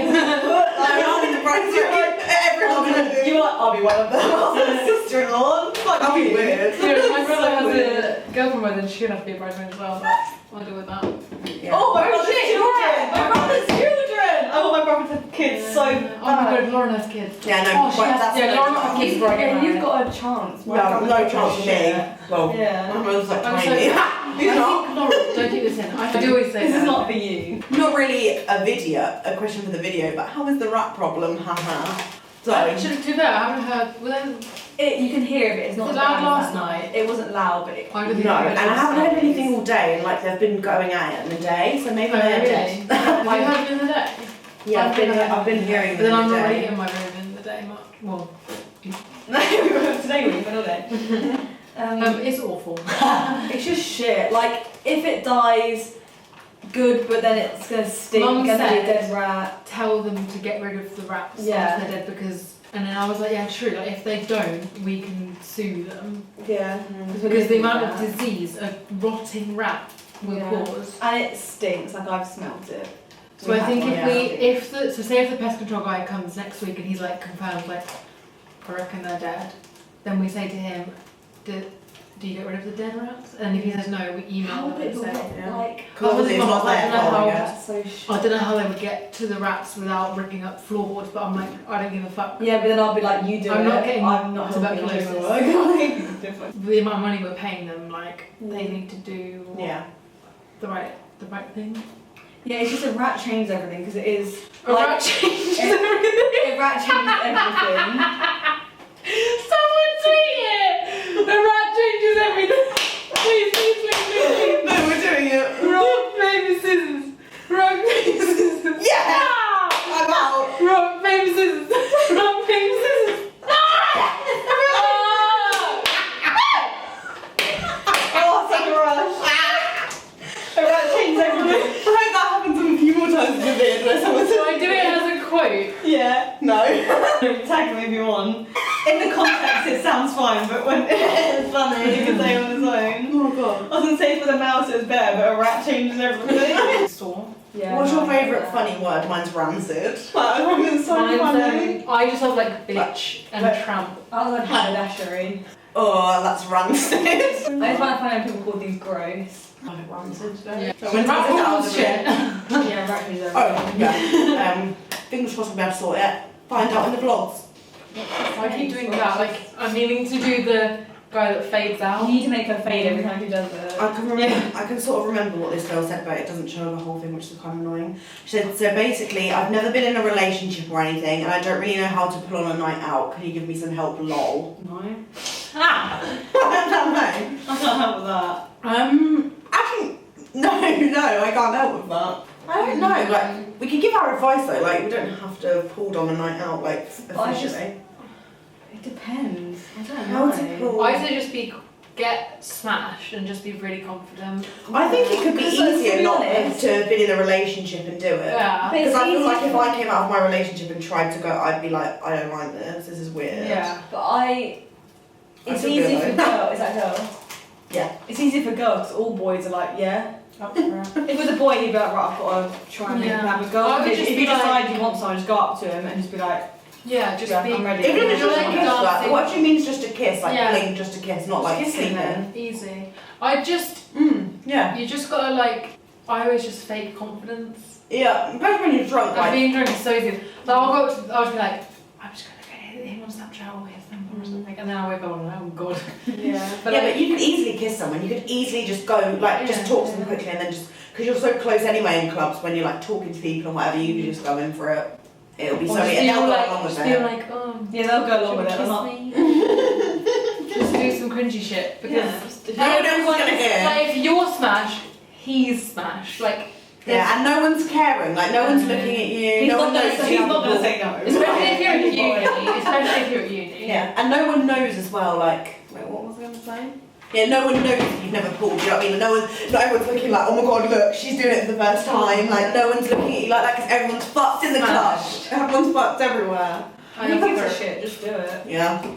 Speaker 1: I'll be the bridesmaid. Everyone
Speaker 3: You want? I'll be one of them. I'll be a sister-in-law.
Speaker 1: That'd be weird.
Speaker 2: Yeah, my brother has a girlfriend by then, she'll have to be a bridesmaid as well, but I'll deal with that.
Speaker 1: Yeah.
Speaker 3: Oh, my brother's
Speaker 2: shit,
Speaker 3: children! My brother's children! I want my brother to have kids so bad.
Speaker 2: Oh my god, Lauren has kids.
Speaker 1: Yeah, no, that's
Speaker 2: yeah,
Speaker 1: no
Speaker 2: Lauren
Speaker 1: chance.
Speaker 2: has kids right
Speaker 3: Yeah,
Speaker 2: now.
Speaker 3: you've got a chance.
Speaker 1: No chance for me. Well,
Speaker 3: Yeah.
Speaker 1: my brother's like
Speaker 2: I'm so
Speaker 1: tiny. He's
Speaker 2: I
Speaker 1: not.
Speaker 2: think, Lauren, don't take this in. I do always say
Speaker 3: This
Speaker 2: that.
Speaker 3: is not for you.
Speaker 1: Not really a question for the video, but how is the rat problem? Haha. So,
Speaker 2: Actually, to that, I haven't heard. Well, then,
Speaker 3: You can hear it, but it's not
Speaker 2: Was
Speaker 3: as
Speaker 2: it
Speaker 3: loud
Speaker 2: loud
Speaker 3: as
Speaker 2: last
Speaker 3: that
Speaker 2: night?
Speaker 3: It wasn't loud, but it.
Speaker 2: I don't think
Speaker 1: no,
Speaker 2: I
Speaker 1: and I haven't heard anything all day, and like they've been going at it in the day, so maybe they're dead.
Speaker 2: Have you heard it in the day?
Speaker 1: Yeah, I've been hearing
Speaker 2: But
Speaker 1: them
Speaker 2: then I'm
Speaker 1: in the
Speaker 2: not
Speaker 1: day.
Speaker 2: really in my room in the day. Well,
Speaker 3: No, today we went all day.
Speaker 2: it's awful.
Speaker 3: It's just shit. Like, if it dies, good, but then it's gonna stink.
Speaker 2: Mum
Speaker 3: Gonna be a
Speaker 2: said-
Speaker 3: dead rat.
Speaker 2: Tell them to get rid of the rats
Speaker 3: Yeah.
Speaker 2: once they're dead because. And then I was like, yeah, true. Like, if they don't, we can sue them
Speaker 3: Yeah.
Speaker 2: because the amount of disease a rotting rat will cause.
Speaker 3: And it stinks. Like I've smelt it.
Speaker 2: So I think say if the pest control guy comes next week and he's like confirmed, like, I reckon they're dead, then we say to him, do you get rid of the dead rats? And if he says no, we email them and say,
Speaker 3: like,
Speaker 1: Because it's not their fault, I guess.
Speaker 3: that's so shit.
Speaker 2: I don't know how they would get to the rats without ripping up floorboards, but I'm like, I don't give a fuck.
Speaker 3: Yeah, but then I'll be like, you do
Speaker 2: I'm
Speaker 3: it.
Speaker 2: not getting
Speaker 3: I'm not helping you do
Speaker 2: tuberculosis.
Speaker 3: my work. Different.
Speaker 2: The amount of money we're paying them, like, they need to do the right thing.
Speaker 3: Yeah, it's just a rat changes everything because it is.
Speaker 2: A rat changes everything.
Speaker 3: A rat changes everything.
Speaker 2: Someone tweet it! The rat changes everything. Please.
Speaker 1: No, we're doing it.
Speaker 2: Rock, paper, scissors. Rock, paper, scissors.
Speaker 1: Yeah! I'm out.
Speaker 2: Rock, paper, scissors. Rock, paper, scissors.
Speaker 3: Oh, such a rush. A rat changes everything.
Speaker 1: I hope that happens a few more times in the vid where someone says,
Speaker 2: So I do it as a quote.
Speaker 3: Yeah.
Speaker 1: no.
Speaker 3: Tag me if you want. In the context, it sounds fine, but when it's funny, you can say it on its own.
Speaker 1: Oh god.
Speaker 3: I was gonna say for the mouse it's better, but a rat changes everything.
Speaker 2: Store.
Speaker 3: Yeah.
Speaker 1: What's your favourite funny word? Mine's rancid. It's so
Speaker 2: Mine's,
Speaker 1: funny.
Speaker 2: I just love like bitch and tramp.
Speaker 3: I was like haberdashery.
Speaker 1: Oh, that's rancid.
Speaker 3: I just find it funny when people call these gross.
Speaker 1: I like rancid.
Speaker 2: Yeah.
Speaker 1: So when
Speaker 2: Rat
Speaker 1: it's out
Speaker 2: rules
Speaker 1: of
Speaker 2: shit.
Speaker 3: Yeah, rat changes
Speaker 1: Oh,
Speaker 3: everything.
Speaker 1: yeah. Fingers crossed we'll be able to sort it. Find out in the vlogs.
Speaker 2: I keep doing that. Like I'm meaning to do the guy that fades out.
Speaker 3: You need to make her fade every time she does it.
Speaker 1: I can remember. I can sort of remember what this girl said, but it doesn't show the whole thing, which is kind of annoying. She said, "So basically, I've never been in a relationship or anything, and I don't really know how to pull on a night out. Can you give me some help, lol?"
Speaker 3: No.
Speaker 1: I don't know.
Speaker 3: I can't help with that.
Speaker 1: Actually, no, I can't help with that. I don't know. Like, we can give our advice though. Like, we don't have to have pulled on a night out, like, officially.
Speaker 3: It depends. I don't
Speaker 1: How
Speaker 3: know.
Speaker 1: to pull?
Speaker 2: I say just be get smashed and just be really confident.
Speaker 1: I think it could be easier not
Speaker 3: honest,
Speaker 1: to be in a relationship and do it.
Speaker 2: Yeah.
Speaker 1: Because I feel like if I came out of my relationship and tried to go, I'd be like, I don't like this. This is weird.
Speaker 2: Yeah.
Speaker 3: But it's
Speaker 1: feel
Speaker 3: easy
Speaker 1: good,
Speaker 3: for
Speaker 1: though.
Speaker 3: girls. Is that girl?
Speaker 1: Yeah.
Speaker 3: It's easy for girls because all boys are like, yeah.
Speaker 2: Up for it.
Speaker 3: If it was a boy, he'd be like, right, I've got to try and make him have a go.
Speaker 2: I would
Speaker 3: If
Speaker 2: just
Speaker 3: you
Speaker 2: be like-
Speaker 3: decide you want someone, just go up to him and just be like,
Speaker 2: Yeah, just
Speaker 3: yeah,
Speaker 2: be.
Speaker 3: I'm ready.
Speaker 1: Even if it's
Speaker 2: You're
Speaker 1: just a
Speaker 2: like
Speaker 1: kiss, like,
Speaker 2: dancing.
Speaker 1: what do you mean it's just a kiss? Like,
Speaker 2: Yeah.
Speaker 1: playing just a kiss, not like
Speaker 3: Just kissing
Speaker 1: sleeping.
Speaker 2: Easy. I just,
Speaker 1: Yeah.
Speaker 2: you just gotta like, I always just fake confidence.
Speaker 1: Yeah, especially when you're drunk,
Speaker 2: Like
Speaker 1: like,
Speaker 2: being drunk is so easy. Like I'll go up to, I'll just be like, I'm just gonna get him on Snapchat or his number or something, and then I wake up and I'm like, oh god.
Speaker 3: yeah.
Speaker 2: But
Speaker 1: yeah,
Speaker 2: like,
Speaker 1: but you could easily kiss someone. You could easily just go, like, just
Speaker 2: Yeah.
Speaker 1: talk to them quickly and then just, because you're so close anyway in clubs, when you're like talking to people and whatever, you can just go in for it. It'll be
Speaker 2: or
Speaker 1: so
Speaker 2: just
Speaker 1: and they'll
Speaker 2: feel
Speaker 1: go
Speaker 2: like,
Speaker 1: along with
Speaker 2: just feel
Speaker 1: it.
Speaker 2: like, oh,
Speaker 3: Yeah, they'll go along
Speaker 2: should
Speaker 3: with
Speaker 2: we
Speaker 3: it.
Speaker 2: kiss
Speaker 3: I'm not.
Speaker 2: me? Just do some cringy shit because
Speaker 1: No one else is gonna hear.
Speaker 2: like if you're smashed, he's smashed. Like
Speaker 1: Yeah, and no one's caring, like, no one's looking at you,
Speaker 3: He's
Speaker 1: no one
Speaker 3: not
Speaker 1: knows
Speaker 3: gonna
Speaker 1: you.
Speaker 3: say no.
Speaker 2: especially if you're at uni, especially if you're at uni.
Speaker 1: Yeah, and no one knows as well, like, wait, what was I going to say? Yeah, no one knows that you've never pulled, you know what I mean? Not everyone's looking like, oh my god, look, she's doing it for the first time. Like, no one's looking at you like that because everyone's fucked in the club.
Speaker 2: Smashed.
Speaker 1: Everyone's fucked everywhere.
Speaker 2: I
Speaker 3: You
Speaker 2: think
Speaker 3: give a
Speaker 2: so.
Speaker 3: shit, just do it.
Speaker 1: Yeah.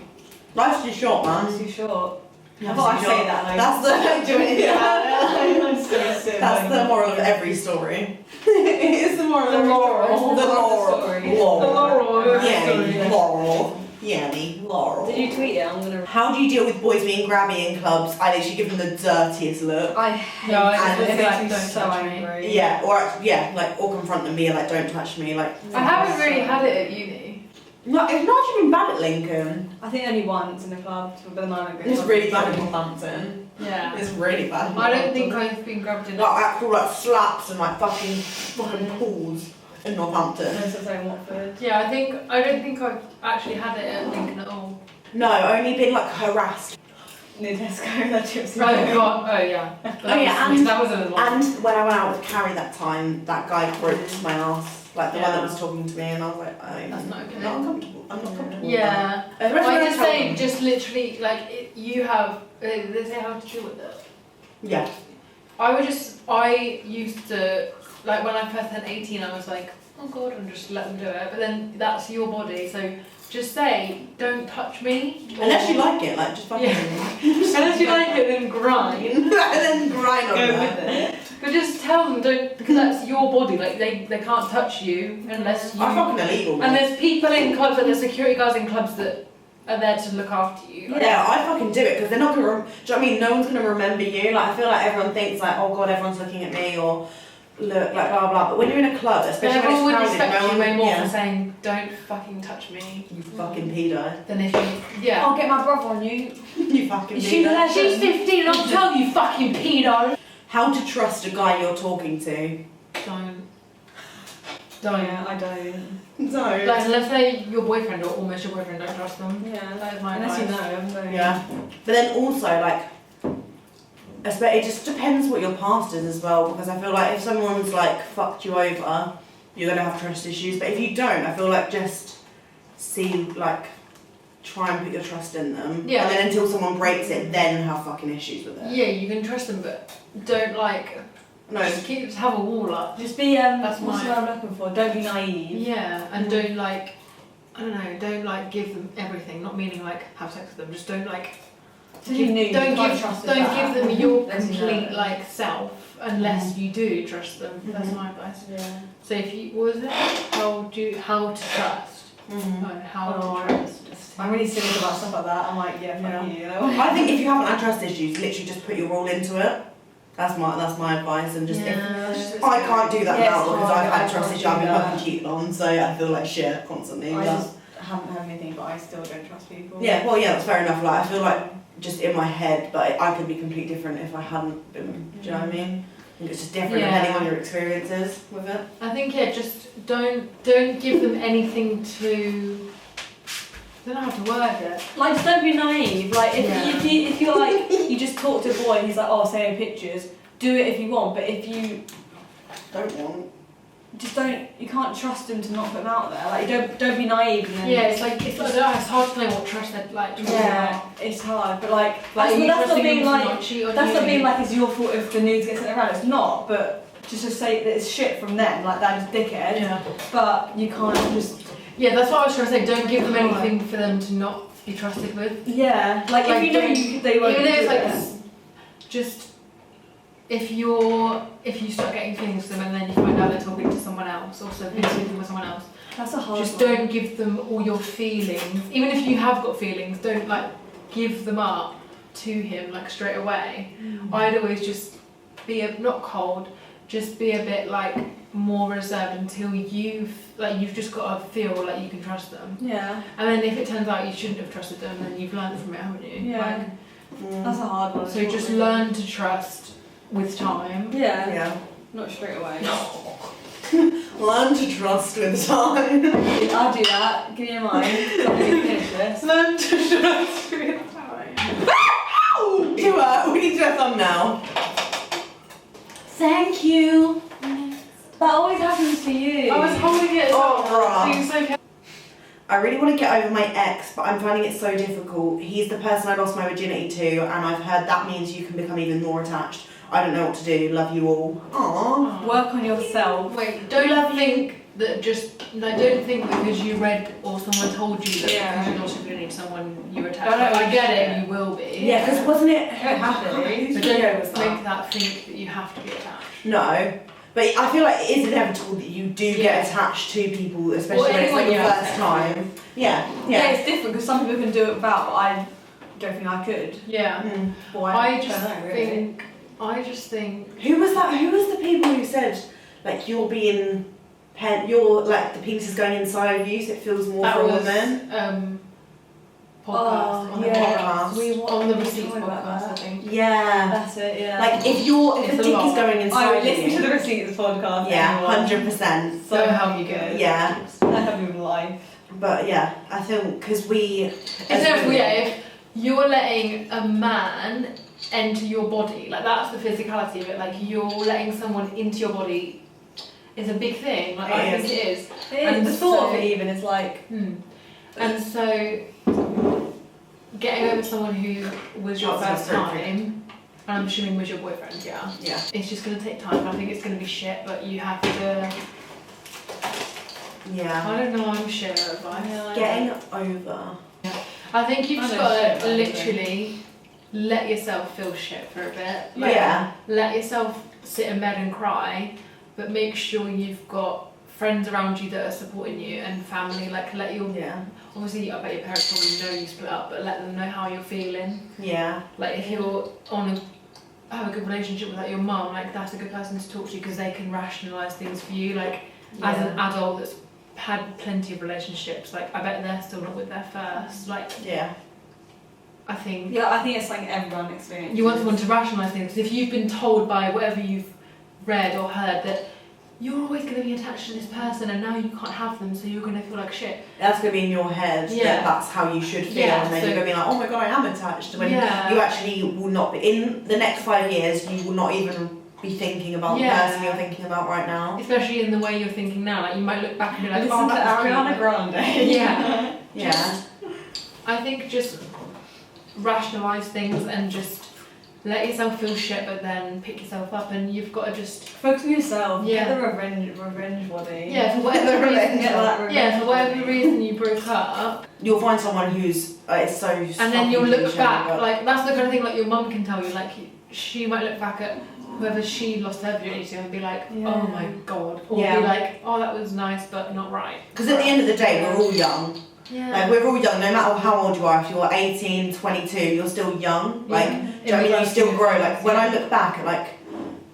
Speaker 1: Life's too short,
Speaker 3: It's
Speaker 1: man.
Speaker 3: too short. I
Speaker 1: Life's
Speaker 3: thought I'd
Speaker 1: too
Speaker 3: say
Speaker 1: short.
Speaker 3: that.
Speaker 1: That's the, do anything about it. That's the moral of every story. It is the moral of every story. The laurel.
Speaker 2: Laurel.
Speaker 1: Yeah, laurel. Yeah, laurel.
Speaker 3: Did you tweet it? I'm gonna.
Speaker 1: How do you deal with boys being grabby in clubs? I literally give them the dirtiest look.
Speaker 3: I hate
Speaker 2: No, I
Speaker 3: it.
Speaker 2: just
Speaker 3: It
Speaker 2: feel
Speaker 3: makes
Speaker 2: like
Speaker 3: me
Speaker 2: don't
Speaker 3: so
Speaker 2: touch me.
Speaker 3: angry.
Speaker 1: Yeah, or confront them, be like, don't touch me, like.
Speaker 2: I haven't really had it at uni.
Speaker 1: No, it's not actually been bad at Lincoln.
Speaker 3: I think only once in the club, but then I don't go.
Speaker 1: It's really bad in Northampton.
Speaker 2: Yeah.
Speaker 1: It's really bad. in
Speaker 2: I don't think
Speaker 1: Northampton.
Speaker 2: I've been grabbed in
Speaker 1: Like actual like slaps and like fucking pools in Northampton.
Speaker 3: Most of the time, Watford.
Speaker 2: Yeah, I don't think I've actually had it at Lincoln at all.
Speaker 1: No, only been like harassed.
Speaker 3: Near Tesco, that TIPSY.
Speaker 2: Oh god, oh yeah. But
Speaker 1: Oh, yeah, and-
Speaker 2: that was a little one.
Speaker 1: And when I went out with Carrie that time, that guy broke my ass. Like the one that
Speaker 2: Yeah.
Speaker 1: was talking to me, and I was like,
Speaker 2: That's not okay.
Speaker 1: I'm not uncomfortable. I'm not comfortable.
Speaker 2: Yeah.
Speaker 1: With that.
Speaker 2: I just say, just literally, like, you have, they say how to deal with it.
Speaker 1: Yeah.
Speaker 2: I used to, like, when I first turned 18, I was like, oh god, and just let them do it. But then that's your body, so just say, don't touch me.
Speaker 1: Unless you like it, like just fucking.
Speaker 2: Unless you like it, then grind.
Speaker 1: and then grind on
Speaker 3: Go
Speaker 1: that.
Speaker 3: with it.
Speaker 2: But just tell them, don't, because that's your body, like, they can't touch you unless you...
Speaker 1: I'm fucking illegal.
Speaker 2: And
Speaker 1: Man.
Speaker 2: there's people in clubs, like, there's security guards in clubs that are there to look after you. Like,
Speaker 1: Yeah, I fucking do it because they're not gonna. Do you know what I mean? No one's gonna remember you. Like I feel like everyone thinks like, oh god, everyone's looking at me or look like blah blah. But when you're in a club,
Speaker 2: But
Speaker 1: especially
Speaker 2: everyone would
Speaker 1: when it's
Speaker 2: respect
Speaker 1: crowded, no
Speaker 2: you way
Speaker 1: one.
Speaker 2: more
Speaker 1: Yeah.
Speaker 2: for saying, don't fucking touch me,
Speaker 1: You fucking pedo.
Speaker 2: than if you... Yeah.
Speaker 3: I'll get my brother on you.
Speaker 1: You fucking
Speaker 3: Is she
Speaker 1: pedo.
Speaker 3: the
Speaker 2: She's 15 and I'll tell you, fucking pedo.
Speaker 1: How to trust a guy you're talking to?
Speaker 2: Don't.
Speaker 3: Yeah, I don't.
Speaker 1: Don't.
Speaker 2: Like, unless they're your boyfriend or almost your boyfriend, don't trust them.
Speaker 3: Yeah.
Speaker 2: That is my
Speaker 3: Unless you
Speaker 2: advice.
Speaker 3: know.
Speaker 1: Yeah. But then also like, it just depends what your past is as well. Because I feel like if someone's like fucked you over, you're gonna have trust issues. But if you don't, I feel like just see like. Try and put your trust in them.
Speaker 2: Yeah.
Speaker 1: And then until someone breaks it, then have fucking issues with it.
Speaker 2: Yeah, you can trust them, but don't like...
Speaker 1: No.
Speaker 2: Just have a wall up.
Speaker 3: Just be,
Speaker 2: That's
Speaker 3: what's the
Speaker 2: my-
Speaker 3: word I'm looking for? Don't be naive.
Speaker 2: Yeah, and don't like, I don't know, don't like give them everything, not meaning like have sex with them, just don't like,
Speaker 3: So you knew you
Speaker 2: don't
Speaker 3: can't
Speaker 2: give
Speaker 3: trust
Speaker 2: don't
Speaker 3: that.
Speaker 2: give them your
Speaker 3: Unless you
Speaker 2: complete
Speaker 3: know.
Speaker 2: like self unless you do trust them. That's
Speaker 3: Mhm.
Speaker 2: my advice.
Speaker 3: Yeah.
Speaker 2: So if you, what was it? How to trust?
Speaker 1: Mm-hmm.
Speaker 2: No, how
Speaker 3: Oh,
Speaker 2: to trust.
Speaker 3: I'm really serious about stuff like that. I'm like, yeah, fuck you.
Speaker 1: I think if you haven't had trust issues, literally just put your all into it. That's my advice, and just if I can't do that
Speaker 3: Yeah,
Speaker 1: now
Speaker 3: it's
Speaker 1: because
Speaker 3: hard,
Speaker 1: I've
Speaker 3: I
Speaker 1: had trust
Speaker 3: can't
Speaker 1: issues, I've been
Speaker 3: do that.
Speaker 1: fucking cheated on, so I feel like shit constantly.
Speaker 3: I
Speaker 1: but-
Speaker 3: just haven't had anything, but I still don't trust people.
Speaker 1: yeah, well, yeah, that's fair enough. Like I feel like just in my head, but I could be completely different if I hadn't been. Do you know what I mean? I think it's just different
Speaker 2: Yeah.
Speaker 1: depending on your experiences with it.
Speaker 2: I think yeah, just don't give them anything to. I don't know how to word it.
Speaker 3: Like, just don't be naive. Like,
Speaker 2: Yeah.
Speaker 3: if you're like, you just talk to a boy and he's like, oh, send me pictures, do it if you want, but if you
Speaker 1: Don't want.
Speaker 3: you can't trust them to not put them out there. Like, don't be naive. And then
Speaker 2: it's hard to know what trust they're like.
Speaker 3: Yeah, it's hard, but like
Speaker 2: Like,
Speaker 3: that's not being like,
Speaker 2: that's
Speaker 3: not being like it's your fault if the nudes get sent around. It's not, but just to say that it's shit from them, like that is dickhead. Yeah. But you can't just.
Speaker 2: Yeah, that's what I was trying to say. Don't give them anything for them to not be trusted with.
Speaker 3: Yeah, like if you know they won't.
Speaker 2: Even if it's like just. If you start getting feelings for them and then you find out they're talking to someone else, also being speaking with someone else,
Speaker 3: that's a hard
Speaker 2: just
Speaker 3: one.
Speaker 2: don't give them all your feelings. Even if you have got feelings, don't like give them up to him like straight away. I'd always just be not cold, just be a bit like more reserved until you've just got to feel like you can trust them.
Speaker 3: Yeah.
Speaker 2: And then if it turns out you shouldn't have trusted them, then you've learned from it, haven't you?
Speaker 3: Yeah. That's a hard one.
Speaker 2: So just learn to trust. With time.
Speaker 3: Yeah. Not straight away.
Speaker 1: Learn to trust with time.
Speaker 3: I'll do that. Give me a mind. I'm going to finish this.
Speaker 2: Learn to trust with time.
Speaker 1: We need to do a thumbnail.
Speaker 3: Thank you. That always happens to you.
Speaker 2: I was holding it.
Speaker 1: Oh, I really want to get over my ex, but I'm finding it so difficult. He's the person I lost my virginity to, and I've heard that means you can become even more attached. I don't know what to do. Love you all. Aww.
Speaker 3: Work on yourself.
Speaker 2: Wait, don't think because you read or someone told you that because you're not going to need someone you're attached. I get it, you will be.
Speaker 1: Yeah, because wasn't it?
Speaker 2: But don't make that think that you have to be attached.
Speaker 1: No. But I feel like it is inevitable that you do get attached to people, especially when it's like your first time. Yeah.
Speaker 3: It's different because some people can do it without, but I don't think I could.
Speaker 2: Yeah.
Speaker 3: Well,
Speaker 2: I just think.
Speaker 1: Who was that? Who was the people who said like you're like the penis is going inside of you, so it feels more for a woman?
Speaker 2: Podcast. On the podcast. On the Receipts podcast, I think.
Speaker 1: Yeah.
Speaker 3: That's it. Yeah.
Speaker 1: Like if the dick is going inside
Speaker 3: I
Speaker 1: of you.
Speaker 3: listen to the Receipts podcast.
Speaker 1: Yeah, 100%.
Speaker 2: So help you go.
Speaker 1: Yeah.
Speaker 3: I have you in life.
Speaker 1: But yeah, I think because
Speaker 2: if you're letting a man enter your body, like that's the physicality of it, like you're letting someone into your body is a big thing, like I think it is.
Speaker 3: And the thought of it even is like
Speaker 2: and so getting over someone who was your first time, and I'm assuming was your boyfriend, yeah, it's just going to take time. I think it's going to be shit, but you have to I don't know, I'm shit at advice.
Speaker 1: Getting over.
Speaker 2: I think you've just got to literally let yourself feel shit for a bit.
Speaker 1: Like,
Speaker 2: let yourself sit in bed and cry, but make sure you've got friends around you that are supporting you and family. Like let your obviously I bet your parents probably know you split up, but let them know how you're feeling. Yeah. Like if you're have a good relationship with like your mum, like that's a good person to talk to because they can rationalise things for you. Like as an adult that's had plenty of relationships, like I bet they're still not with their first. Like I think
Speaker 3: it's like everyone experiences.
Speaker 2: You want someone to rationalise things. If you've been told by whatever you've read or heard that you're always going to be attached to this person and now you can't have them, so you're going to feel like shit.
Speaker 1: That's going to be in your head that that's how you should feel, and then you're going to be like, oh my god, I am attached. When you actually will not be. In the next 5 years, you will not even be thinking about the person you're thinking about right now.
Speaker 2: Especially in the way you're thinking now. Like you might look back and be like,
Speaker 3: listen to Ariana Grande.
Speaker 2: I think just rationalise things and just let yourself feel shit, but then pick yourself up, and you've got to just
Speaker 3: focus on yourself. Get the revenge body.
Speaker 2: Yeah, for whatever reason. For whatever reason you broke up,
Speaker 1: you'll find someone who's it's so.
Speaker 2: And then you'll look back, like that's the kind of thing like your mum can tell you. Like she might look back at whether she lost her virginity to and be like, oh my god, or be like, oh that was nice but not right.
Speaker 1: Because at the end of the day, we're all young. Like we're all young, no matter how old you are. If you're 18, 22, you're still young. Like, do you know what I mean? You still grow. Like when I look back at like,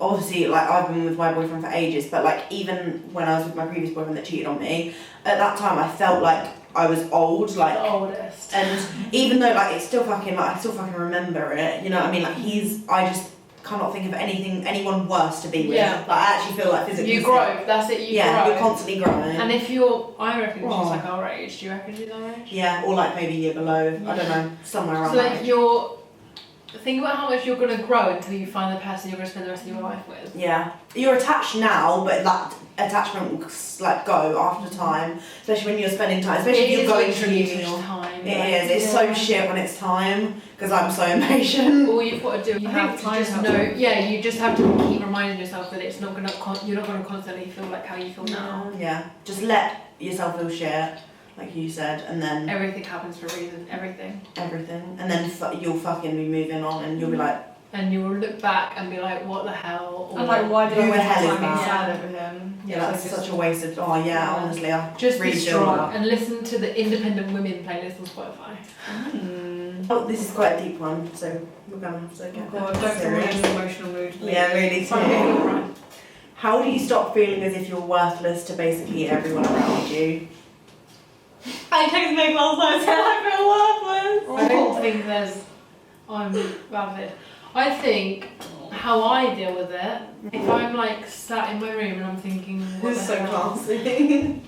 Speaker 1: obviously like I've been with my boyfriend for ages, but like even when I was with my previous boyfriend that cheated on me, at that time I felt like I was old, like
Speaker 2: the oldest.
Speaker 1: And even though like it's still fucking like I still fucking remember it, you know what I mean? Like I just cannot think of anyone worse to be with. Like I actually feel like physically.
Speaker 2: You grow. That's it. You grow.
Speaker 1: You're constantly growing.
Speaker 2: And if I reckon she's like our age. Do you reckon she's our age?
Speaker 1: Yeah, or like maybe a year below. I don't know, somewhere around.
Speaker 2: So like think about how much you're going to grow until you find the person you're going to spend the rest of your life with.
Speaker 1: Yeah. You're attached now, but that attachment will like go after time, especially when you're spending time, especially if you're going through uni.
Speaker 2: Time.
Speaker 1: It is. It's so shit when it's time, because I'm so impatient.
Speaker 2: All you've got to do, you have to just know. Yeah, you just have to keep reminding yourself that it's not going to. You're not going to constantly feel like how you feel now.
Speaker 1: Yeah. Just let yourself feel shit, like you said, and then
Speaker 2: everything happens for a reason. Everything,
Speaker 1: and then you'll fucking be moving on, and you'll be like.
Speaker 2: And you will look back and be like, what the hell?
Speaker 3: Or like, why did I waste
Speaker 1: time
Speaker 3: being sad over him?
Speaker 1: Yeah, that's such a waste of. Oh yeah, honestly, I
Speaker 2: just
Speaker 1: really
Speaker 2: be strong and listen to the independent women playlist on Spotify.
Speaker 1: Oh, this is quite a deep one, so we're gonna have to get.
Speaker 3: Oh God, don't bring me in an emotional mood.
Speaker 1: Yeah, really. Too. How do you stop feeling as if you're worthless to basically everyone around you?
Speaker 3: I texted me last night and said I feel worthless.
Speaker 2: I don't think there's. I'm valid. I think how I deal with it, if I'm like sat in my room and I'm thinking, what
Speaker 1: This is
Speaker 2: the
Speaker 1: so
Speaker 2: hell?
Speaker 1: classy.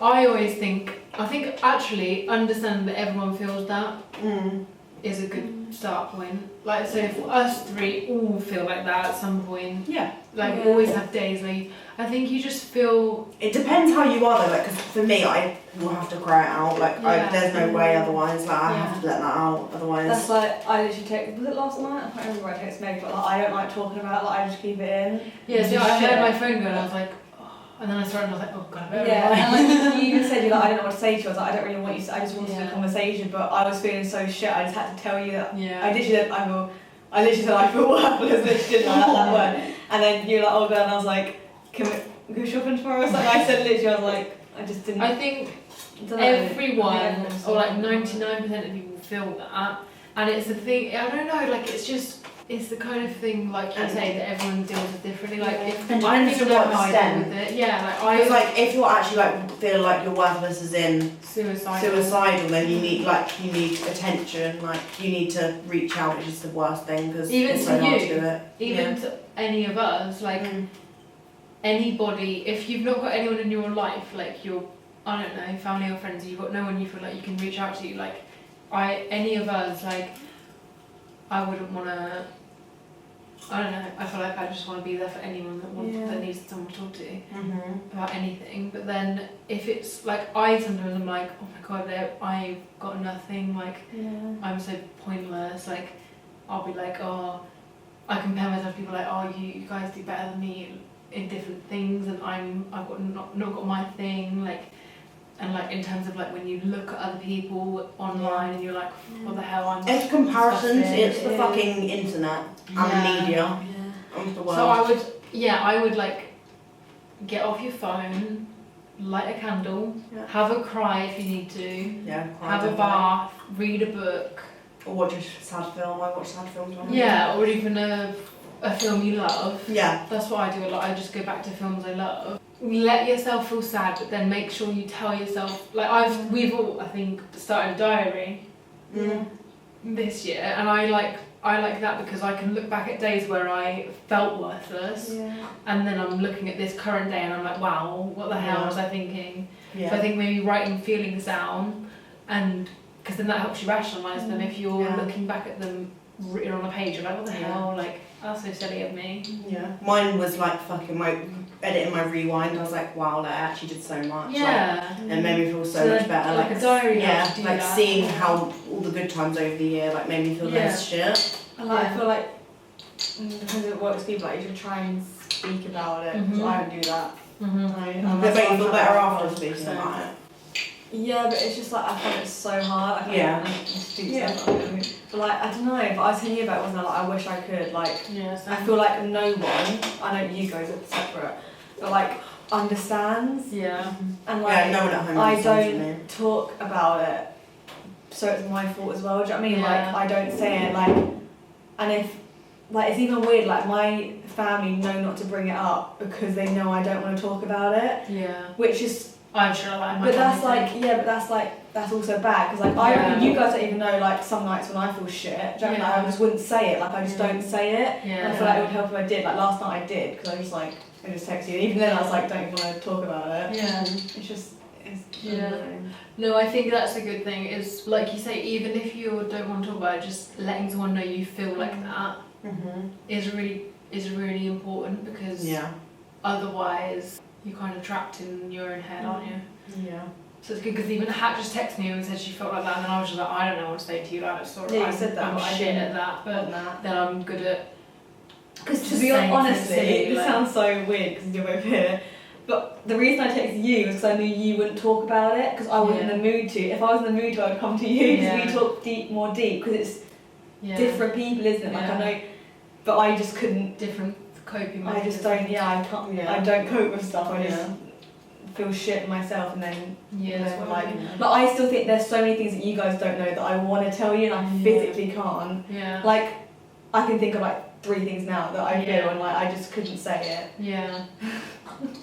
Speaker 2: I always think, actually understanding that everyone feels that is a good start point. Like, so if us three all feel like that at some point, we always have days where I think you just feel.
Speaker 1: It depends how you are though, like, because for me, I will have to cry it out. Like, there's no way otherwise. Like, I have to let that out. Otherwise,
Speaker 3: that's like I literally was it last night? I can't remember where I texted Meg, but like I don't like talking about it. Like I just keep it in.
Speaker 2: Yeah, so I heard my phone go and I was like, oh, and then I started and I was like, oh god, I better
Speaker 3: and like you even said, you're like, I don't know what to say to you. I was like, I don't really want you to. I just wanted a conversation, but I was feeling so shit. I just had to tell you that. I literally said I feel worthless. Literally didn't like that word. And then you're like, oh god, and I was like, can we go shopping tomorrow? Or something. I said literally, I was like, I just didn't.
Speaker 2: I think everyone, or like 99% of people feel that, and it's the thing. I don't know, like it's the kind of thing, like you say, that everyone deals with differently. Like if
Speaker 1: and
Speaker 2: I don't even know how I deal
Speaker 1: extent.
Speaker 2: with it. Yeah,
Speaker 1: like if you're actually like feel like you're worthless as in
Speaker 2: suicidal,
Speaker 1: then you need attention. Like you need to reach out, which is the worst thing because it's so hard to do it.
Speaker 2: Even to any of us, like. Anybody, if you've not got anyone in your life, like your, I don't know, family or friends, you've got no one you feel like you can reach out to, like, any of us, like, I wouldn't want to, I don't know, I feel like I just want to be there for anyone that needs someone to talk to about anything. But then if it's like, I sometimes am like, oh my god, I've got nothing, like, I'm so pointless, like, I'll be like, oh, I compare myself to people like, oh, you guys do better than me in different things, and I've got not got my thing, like, and like in terms of like when you look at other people online and you're like, what the hell,
Speaker 1: it's comparisons, it's the fucking internet and media. The world.
Speaker 2: So I would like get off your phone, light a candle, have a cry if you need to, have a bath, read a book,
Speaker 1: or watch a sad film. I watch sad films.
Speaker 2: Or even a film you love.
Speaker 1: Yeah.
Speaker 2: That's what I do a lot. I just go back to films I love. Let yourself feel sad, but then make sure you tell yourself, like we've all, I think, started a diary this year, and I like that because I can look back at days where I felt worthless, and then I'm looking at this current day and I'm like, wow, what the hell was I thinking? So I think maybe writing feelings down, and because then that helps you rationalise them. If you're looking back at them written on a page, you're like, what the hell, like, that's so silly of me.
Speaker 1: Yeah. Mine was like fucking editing my rewind. I was like, wow, I actually did so much.
Speaker 2: Yeah.
Speaker 1: Like, it made me feel so much better.
Speaker 2: Like a diary.
Speaker 1: Like seeing how all the good times over the year like made me feel less shit.
Speaker 3: And like I feel like because it works for people, like you should try and speak about it. So I don't do that.
Speaker 1: But you feel better after speaking about it.
Speaker 3: Yeah, but it's just like I find it so hard. I just do stuff. But like I don't know. But I was telling you about it, wasn't I? Like I wish I could. Like I feel like no one. I know you guys are separate, but like understands.
Speaker 2: Yeah.
Speaker 3: And like
Speaker 1: no one at home
Speaker 3: I don't talk about it, so it's my fault as well. Do you know what I mean? Like I don't say it. Like, and if like it's even weird. Like my family know not to bring it up because they know I don't want to talk about it.
Speaker 2: Yeah.
Speaker 3: Which is.
Speaker 2: I'm sure like
Speaker 3: but that's like that's also bad because like you guys don't even know like some nights when I feel shit. Do you know what I mean? Like, I just wouldn't say it. Like I just don't say it.
Speaker 2: Yeah.
Speaker 3: And I feel like it would help if I did. Like last night I did because I just text you. And even then I was like, don't even want to talk about it.
Speaker 2: Yeah.
Speaker 3: It's just
Speaker 2: No, I think that's a good thing. Is like you say, even if you don't want to talk about it, just letting someone know you feel like that is really important, because otherwise you're kind of trapped in your own head, aren't you?
Speaker 1: Yeah.
Speaker 2: So it's good, because even Hat just texted me and said she felt like that, and then I was just like, I don't know what to say to you. Like, sorry,
Speaker 3: Yeah, you said that,
Speaker 2: I'm
Speaker 3: but I
Speaker 2: shit
Speaker 3: didn't
Speaker 2: at that, but then I'm good at.
Speaker 3: Because to
Speaker 2: Just
Speaker 3: be
Speaker 2: saying
Speaker 3: honestly,
Speaker 2: things silly,
Speaker 3: this
Speaker 2: like-
Speaker 3: sounds so weird because you're both here, but the reason I texted you was because I knew you wouldn't talk about it, because I wasn't in the mood to. If I was in the mood to, I would come to you, because we talk more deep, because it's different people, isn't it? Like I know, but I just couldn't.
Speaker 2: Different coping
Speaker 3: I just don't. I can't. I don't cope with stuff. I just feel shit myself, and then like I still think there's so many things that you guys don't know that I want to tell you, and I physically can't.
Speaker 2: Yeah.
Speaker 3: Like I can think of like 3 things now that I do, and like I just couldn't say it.
Speaker 2: Yeah.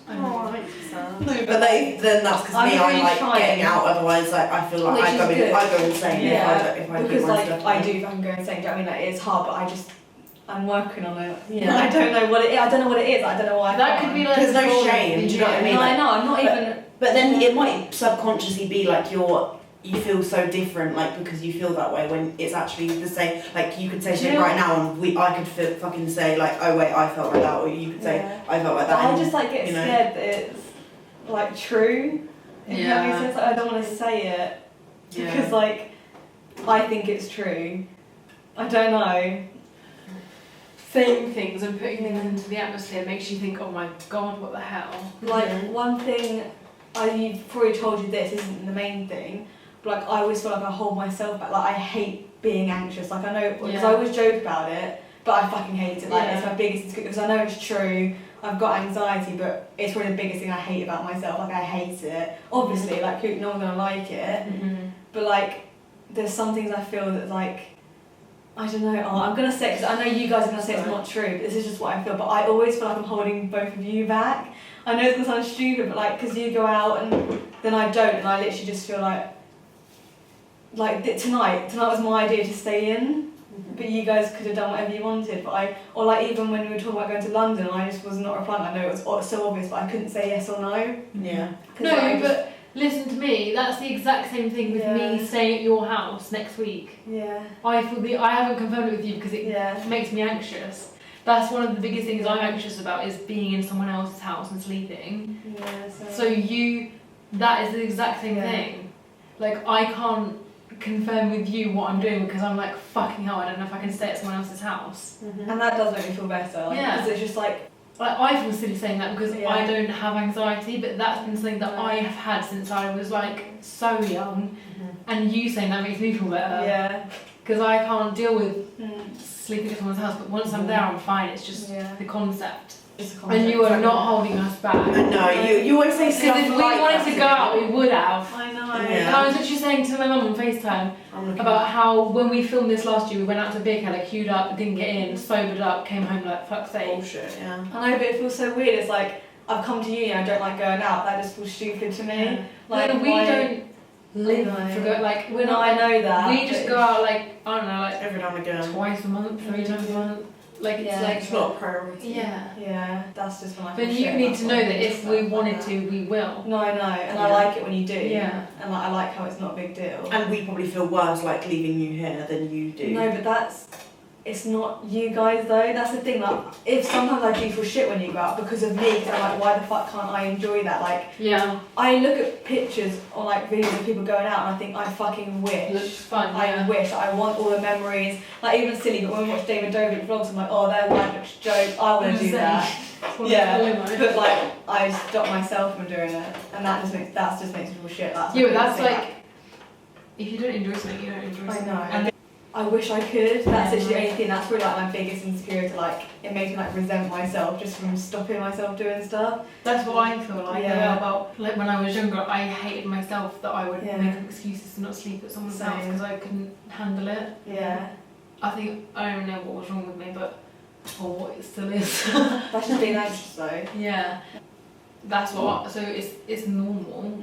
Speaker 1: Oh, that makes me sad.
Speaker 3: No,
Speaker 1: But then that's because
Speaker 3: I'm
Speaker 1: me,
Speaker 3: really
Speaker 1: I like
Speaker 3: trying.
Speaker 1: getting out, otherwise like, I feel like
Speaker 3: Which
Speaker 1: I
Speaker 3: is good.
Speaker 1: go insane if I
Speaker 3: because
Speaker 1: do my
Speaker 3: like
Speaker 1: stuff.
Speaker 3: I do if I'm going insane. Do you know what I mean? Like it's hard, but I'm working on it. Yeah. I don't know what it is. I don't know what it is. I don't know why.
Speaker 2: That could be like.
Speaker 1: There's no shame, do you know what I mean?
Speaker 3: No,
Speaker 1: Like,
Speaker 3: I know. I'm not even.
Speaker 1: But then it might subconsciously be like you feel so different, like because you feel that way, when it's actually the same. Like you could say shit right now, and I could fucking say like, oh wait, I felt like that, or you could say I felt like that.
Speaker 3: I just like get scared that it's like true. If that makes sense. Like, I don't want to say it because like I think it's true. I don't know.
Speaker 2: Saying things and putting things into the atmosphere makes you think, oh my god, what the hell?
Speaker 3: Like one thing, I've probably told you this isn't the main thing, but like I always feel like I hold myself back. Like I hate being anxious. Like I know, because I always joke about it, but I fucking hate it. Like it's my biggest insecurity, because I know it's true. I've got anxiety, but it's probably the biggest thing I hate about myself. Like I hate it. Obviously, like no one's gonna like it, but like there's some things I feel that like. I don't know, I'm going to say, because I know you guys are going to say it's not true, but this is just what I feel, but I always feel like I'm holding both of you back. I know it's going to sound stupid, but like, because you go out and then I don't, and I literally just feel like tonight was my idea to stay in, but you guys could have done whatever you wanted, but or like even when we were talking about going to London, I just was not replying. I know it was so obvious, but I couldn't say yes or no.
Speaker 1: Yeah.
Speaker 2: No, but listen to me, that's the exact same thing with me staying at your house next week.
Speaker 3: Yeah.
Speaker 2: I haven't confirmed it with you because it makes me anxious. That's one of the biggest things I'm anxious about, is being in someone else's house and sleeping.
Speaker 3: Yeah,
Speaker 2: so that is the exact same thing. Like I can't confirm with you what I'm doing because I'm like, fucking hell, I don't know if I can stay at someone else's house.
Speaker 3: And that does make me feel better. Like, because it's just like
Speaker 2: I feel silly saying that because I don't have anxiety, but that's been something that I have had since I was like so young, and you saying that makes me feel better.
Speaker 3: Yeah.
Speaker 2: Because I can't deal with sleeping at someone's house, but once I'm there, I'm fine. It's just the concept. And you are not holding us back.
Speaker 1: No, you always say stuff
Speaker 2: because if we wanted to go out, we would have.
Speaker 3: I know.
Speaker 2: And I was literally saying to my mum on FaceTime about how when we filmed this last year, we went out to a beer like queued up, didn't get in, sobered up, came home like fuck's sake.
Speaker 1: Bullshit,
Speaker 3: I know, but it feels so weird. It's like I've come to uni and I don't like going out. That just feels stupid to me. Like
Speaker 2: we don't live for go, like we're not.
Speaker 3: I know that.
Speaker 2: We just go out like I don't know, like
Speaker 1: every now and again,
Speaker 2: twice a month, 3 times a month. Like it's like
Speaker 1: it's not a priority.
Speaker 3: Yeah, that's just when I.
Speaker 2: But you need to know that if we wanted to, we will.
Speaker 3: No, I know, and I like it when you do.
Speaker 2: Yeah.
Speaker 3: And like, I like how it's not a big deal.
Speaker 1: And we probably feel worse like leaving you here than you do.
Speaker 3: No, but it's not you guys though. That's the thing. Like, if sometimes I do feel shit when you go out because of me, because I'm like, why the fuck can't I enjoy that? Like, I look at pictures or like videos of people going out, and I think I fucking wish.
Speaker 2: Looks fun.
Speaker 3: I wish. I want all the memories. Like even silly, but when we watch David Dobrik vlogs, I'm like, oh, their life looks joke. I want to do that. But like, I stop myself from doing it, and that just makes me feel shit. That's
Speaker 2: but that's like, if you don't enjoy something, you don't enjoy something.
Speaker 3: I know. And I wish I could. That's actually the only thing. That's really like my biggest insecurity. Like it makes me like resent myself just from stopping myself doing stuff.
Speaker 2: That's what I feel like about like when I was younger. I hated myself that I would make excuses to not sleep at someone's house because I couldn't handle it.
Speaker 3: Yeah.
Speaker 2: I think I don't know what was wrong with me, or what it still is.
Speaker 3: That's just being anxious though.
Speaker 2: Yeah. That's what. So it's normal.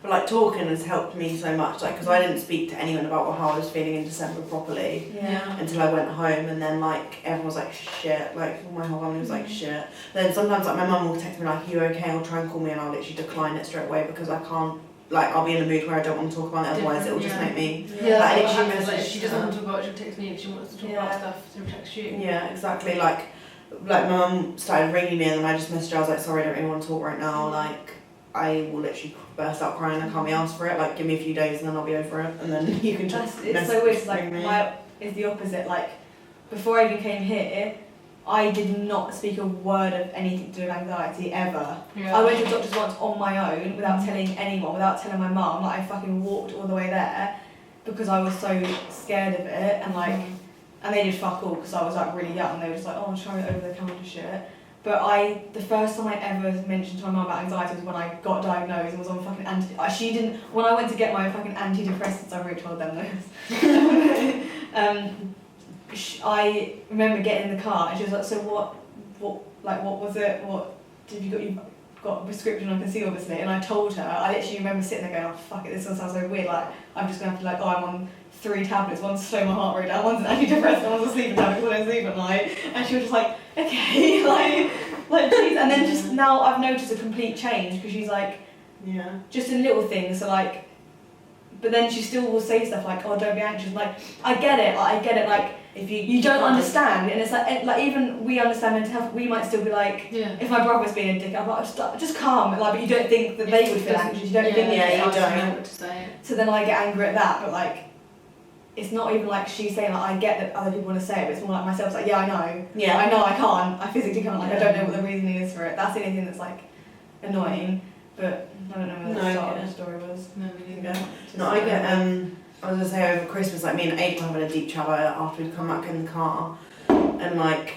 Speaker 1: But like talking has helped me so much, like because I didn't speak to anyone about how I was feeling in December properly until I went home, and then like everyone was like shit, like my whole family was like shit. Then sometimes like my mum will text me like, "Are you okay?" or try and call me, and I'll literally decline it straight away because I can't. Like I'll be in a mood where I don't want to talk about it, otherwise it'll just make me.
Speaker 2: Like if she doesn't want to talk about it, she'll text me. If she wants to talk about stuff, she'll text you.
Speaker 1: Yeah, exactly. Like my mum started ringing me, and then I just messaged her. I was like, "Sorry, I don't really want to talk right now. Like I will literally burst out crying. I can't be asked for it. Like give me a few days, and then I'll be over it, and then you can just."
Speaker 3: It's so weird. It's like mine is the opposite. Like before I even came here, I did not speak a word of anything to do with anxiety ever. Yeah. I went to the doctor's once on my own without telling anyone, without telling my mum. Like I fucking walked all the way there because I was so scared of it, and like, and they did fuck all because I was like really young. They were just like, "Oh, try it over the counter shit." But the first time I ever mentioned to my mum about anxiety was when I got diagnosed and was on fucking she didn't, when I went to get my fucking antidepressants, I really told them this. I remember getting in the car and she was like, "So what was it? What did you got a prescription I can see obviously?" And I told her, I literally remember sitting there going, "Oh fuck it, this one sounds so weird, like I'm just gonna have to like, oh I'm on 3 tablets, one's to slow my heart rate down, one's an antidepressant, one's a sleeping tablet because I don't sleep at night." And she was just like, "Okay," like geez. And then just now I've noticed a complete change because she's like, just in little things, so like, but then she still will say stuff like, "Oh, don't be anxious." Like I get it, like if you don't understand, and it's like even we understand mental health, we might still be like, if my brother was being a dick, I'm like, just calm, like, but you don't think that they would feel anxious, you don't think
Speaker 1: you don't.
Speaker 3: So then I get angry at that, but like, it's not even like she's saying like I get that other people want to say it, but it's more like myself, it's like I know I can't, I physically can't, like I don't know what the reasoning is for it. That's the only thing that's like annoying, but I don't know where the start of the story was.
Speaker 2: No, we didn't.
Speaker 1: No, I get I was gonna say over Christmas, like me and Abe were having a deep chat after we'd come back in the car, and like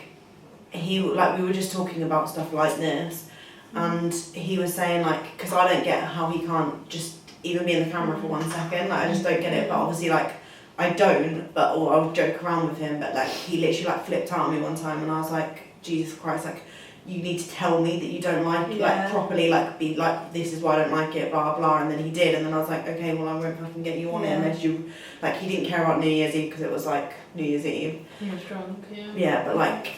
Speaker 1: we were just talking about stuff like this, and he was saying like, because I don't get how he can't just even be in the camera for 1 second, like I just don't get it, but obviously like I don't, or I'll joke around with him, but like he literally like flipped out on me one time, and I was like, Jesus Christ, like you need to tell me that you don't like it, like properly, like be like, this is why I don't like it, blah blah. And then he did, and then I was like, okay, well I won't fucking get you on it unless you, like he didn't care about New Year's Eve because it was like New Year's Eve.
Speaker 2: He was drunk,
Speaker 1: yeah, but like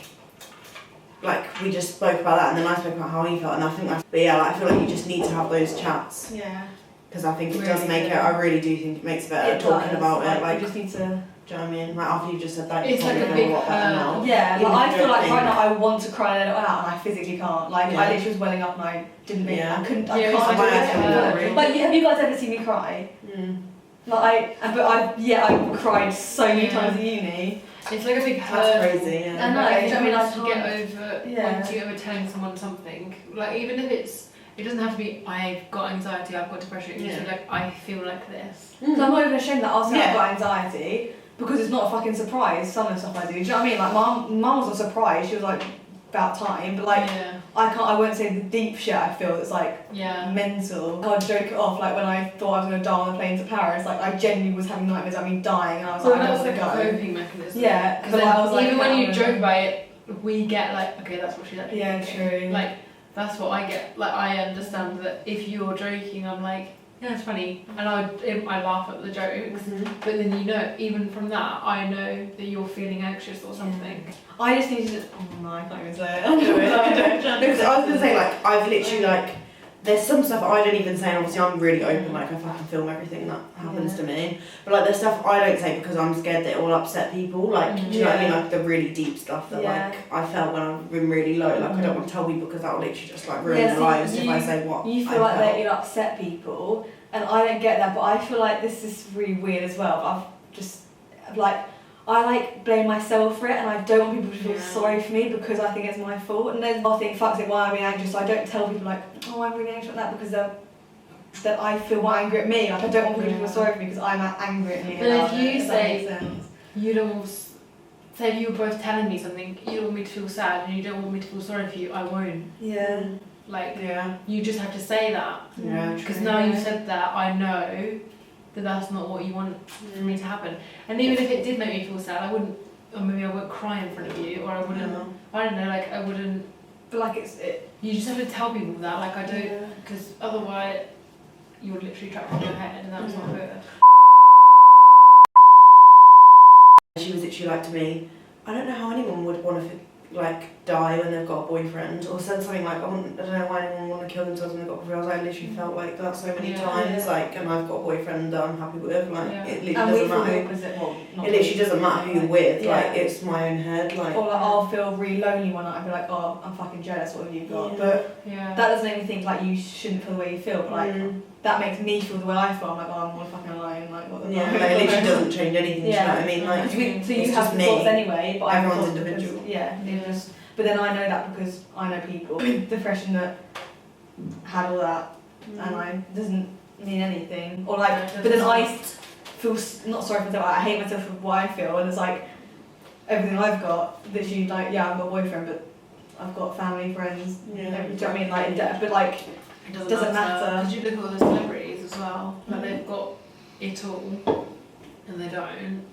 Speaker 1: we just spoke about that, and then I spoke about how he felt, and I think but yeah, like, I feel like you just need to have those chats.
Speaker 3: Yeah.
Speaker 1: Because I think it does make it, I really do think it makes it better talking about it. Like
Speaker 3: you just need to.
Speaker 1: Do you know what I mean? Like after you just said that,
Speaker 2: it's like a big
Speaker 3: now. Yeah, like I feel like right now I want to cry and let it out and I physically can't. Like I literally was welling up and I didn't make it. I can't do it. Like have you guys ever seen me cry? Like I cried so many times at uni.
Speaker 2: It's like a big hurt.
Speaker 1: That's crazy,
Speaker 3: I know,
Speaker 2: Like,
Speaker 3: I mean,
Speaker 2: I can get over once you ever telling someone something. Like even if it doesn't have to be I've got anxiety, I've got depression, it can just be like I feel like this.
Speaker 3: So I'm not even ashamed that I'll say I've got anxiety because it's not a fucking surprise, some of the stuff I do. Do you know what I mean? Like mum was a surprise, she was like about time, but like I won't say the deep shit I feel that's like mental. I'll joke it off like when I thought I was gonna die on the plane to Paris, like I genuinely was having nightmares about me dying and I was like, I don't want to go.
Speaker 2: That's like a coping mechanism.
Speaker 3: Yeah,
Speaker 2: because I was like, even when you joke about it, we get like, okay, that's what she's actually thinking.
Speaker 3: True.
Speaker 2: Like that's what I get. Like I understand that if you're joking, I'm like, yeah, it's funny, and I laugh at the jokes. But then even from that, I know that you're feeling anxious or something.
Speaker 3: I just need to. Oh no, I can't even say it.
Speaker 1: Because I was gonna say like I've literally like there's some stuff I don't even say, and obviously I'm really open, like I fucking film everything that happens to me. But like there's stuff I don't say because I'm scared that it will upset people. Like do you know what I mean? Like the really deep stuff that like I felt when I've been really low. Like I don't want to tell people because that will literally just like ruin their lives if I say what
Speaker 3: you feel like that you'll upset people, and I don't get that. But I feel like this is really weird as well. But I've just like. I like blame myself for it, and I don't want people to feel sorry for me because I think it's my fault. And then I think, fuck it, why am I angry? So I don't tell people like, oh, I'm really angry at that because that I feel more angry at me. Like I don't want people to feel sorry for me because I'm angry at me.
Speaker 2: But if you say you don't, say if you were both telling me something, you don't want me to feel sad and you don't want me to feel sorry for you, I won't.
Speaker 3: Yeah.
Speaker 2: Like you just have to say that.
Speaker 1: Yeah.
Speaker 2: Because now you've said that, I know that that's not what you want for me to happen. And even if it did make me feel sad, I wouldn't, or maybe I wouldn't cry in front of you, or I wouldn't, I don't know, like I wouldn't.
Speaker 3: But like you
Speaker 2: just have to tell people that, like I don't, because otherwise you're literally trapped in your head, and that's not good.
Speaker 1: She was literally like to me, I don't know how anyone would want to like die when they've got a boyfriend, or said something like, I don't know why anyone would want to kill themselves when they've got a boyfriend. I was like, I literally felt like that so many times, like, and I've got a boyfriend that I'm happy with, like, it literally doesn't matter. It literally doesn't matter who you're with, like, it's my own head, like.
Speaker 3: Or like, I'll feel really lonely one night and be like, oh, I'm fucking jealous, what have you got? But that doesn't make me think like you shouldn't feel the way you feel, but like, that makes me feel the way I feel. I'm like, oh, I'm all fucking alone, like, what the fuck?
Speaker 1: Like, it literally doesn't change anything, do you know what I mean? Like,
Speaker 3: so you have
Speaker 1: me.
Speaker 3: thoughts anyway, but
Speaker 1: everyone's individual.
Speaker 3: But then I know that because I know people with depression that had all that, and like doesn't mean anything. Or like, but then I feel not sorry for myself. I hate myself for what I feel, and it's like everything I've got. Literally, like, yeah, I've got a boyfriend, but I've got family, friends. Do you know what I mean? Like, but like,
Speaker 2: it doesn't matter. Because you look at all the celebrities as well, like they've got it all, and they don't.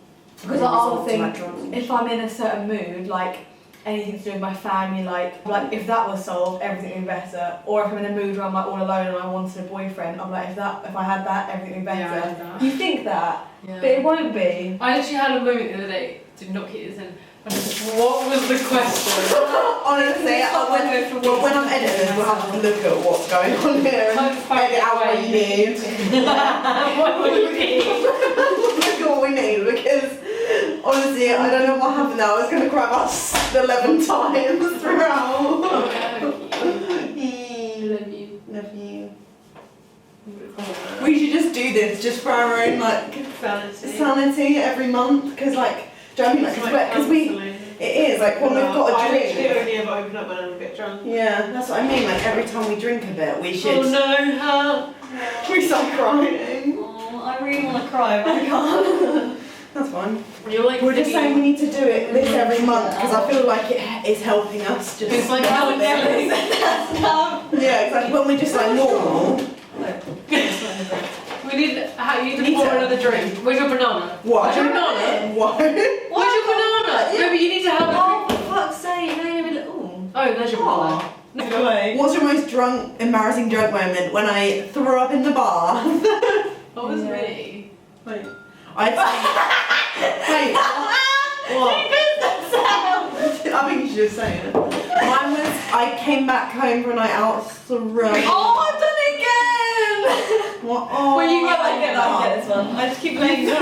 Speaker 3: Because I'll think if I'm in a certain mood, like. Anything to do with my family, like if that was solved, everything would be better. Or if I'm in a mood where I'm like all alone and I wanted a boyfriend, I'm like, if I had that, everything would be better.
Speaker 2: Yeah,
Speaker 3: you think that, but it won't be.
Speaker 2: I literally had a moment the other day to not hit this in. What was the question?
Speaker 1: Honestly, when I'm editing, we'll have to look at what's going on here and edit out what you need.
Speaker 2: What would you need?
Speaker 1: Look at what we need, because honestly, I don't know what happened now. It's going to grab us 11 times throughout. Love you. We should just do this just for our own like sanity every month, because like, do you know what I mean? Like, because it is like when we've got a drink.
Speaker 4: I only ever open up when I'm a bit drunk.
Speaker 1: Yeah, that's what I mean. Like every time we drink a bit, we should.
Speaker 2: Oh no, how?
Speaker 1: We start crying.
Speaker 3: Oh, I really want to cry, but I can't.
Speaker 1: That's fine.
Speaker 2: You're like
Speaker 1: we're just saying we need to do it this every month because I feel like it is helping us. Just
Speaker 2: it's like how
Speaker 1: yeah, exactly. When we're just like normal.
Speaker 2: We need. You need to pour another drink. Where's your banana?
Speaker 1: What?
Speaker 2: Where's your banana?
Speaker 1: What?
Speaker 2: Where's your banana? No, but you need to have.
Speaker 3: Oh, for fuck's sake! Now you're a little.
Speaker 2: Oh, there's your banana.
Speaker 3: No way.
Speaker 1: What's your most embarrassing drunk moment? When I threw up in the bar.
Speaker 2: What was me?
Speaker 1: Wait. I'd say. Wait. What? I think you should just say it. Mine was I came back home for a night out.
Speaker 3: Oh, I've done it again!
Speaker 1: What? Oh,
Speaker 3: well, you get this one. I just keep playing.
Speaker 1: I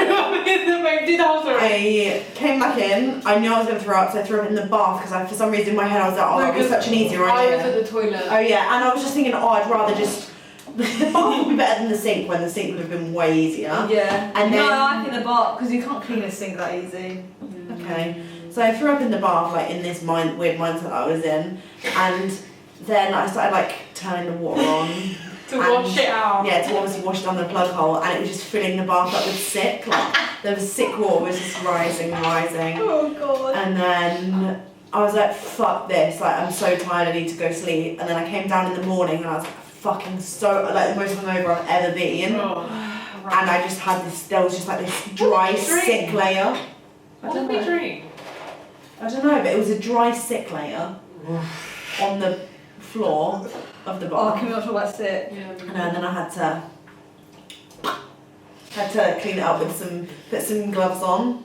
Speaker 1: came back in. I knew I was going to throw up, so I threw up in the bath because for some reason in my head I was like, oh, that would be such an easier idea.
Speaker 2: I was at the toilet.
Speaker 1: Oh yeah, and I was just thinking, oh, I'd rather just. The bath would be better than the sink when the sink would have been way easier.
Speaker 3: Yeah.
Speaker 1: And then,
Speaker 3: no, I think the bath, because you can't clean a sink that easy.
Speaker 1: Okay. So I threw up in the bath, like in this weird mindset that I was in, and then I started like turning the water on.
Speaker 2: To wash it out.
Speaker 1: Yeah, to obviously wash it down the plug hole, and it was just filling the bath up with sick. Like there was sick water was just rising.
Speaker 3: Oh god.
Speaker 1: And then I was like, fuck this, like I'm so tired, I need to go sleep. And then I came down in the morning and I was like, fucking so, like the most hungover I've ever been.
Speaker 2: Oh,
Speaker 1: right. And I just had this, there was just like this dry sick layer.
Speaker 2: What did we drink?
Speaker 1: I don't know, but it was a dry sick layer on the floor of the bar.
Speaker 3: Oh, can we not talk about sick?
Speaker 2: Yeah.
Speaker 1: And then I had to clean it up with put some gloves on.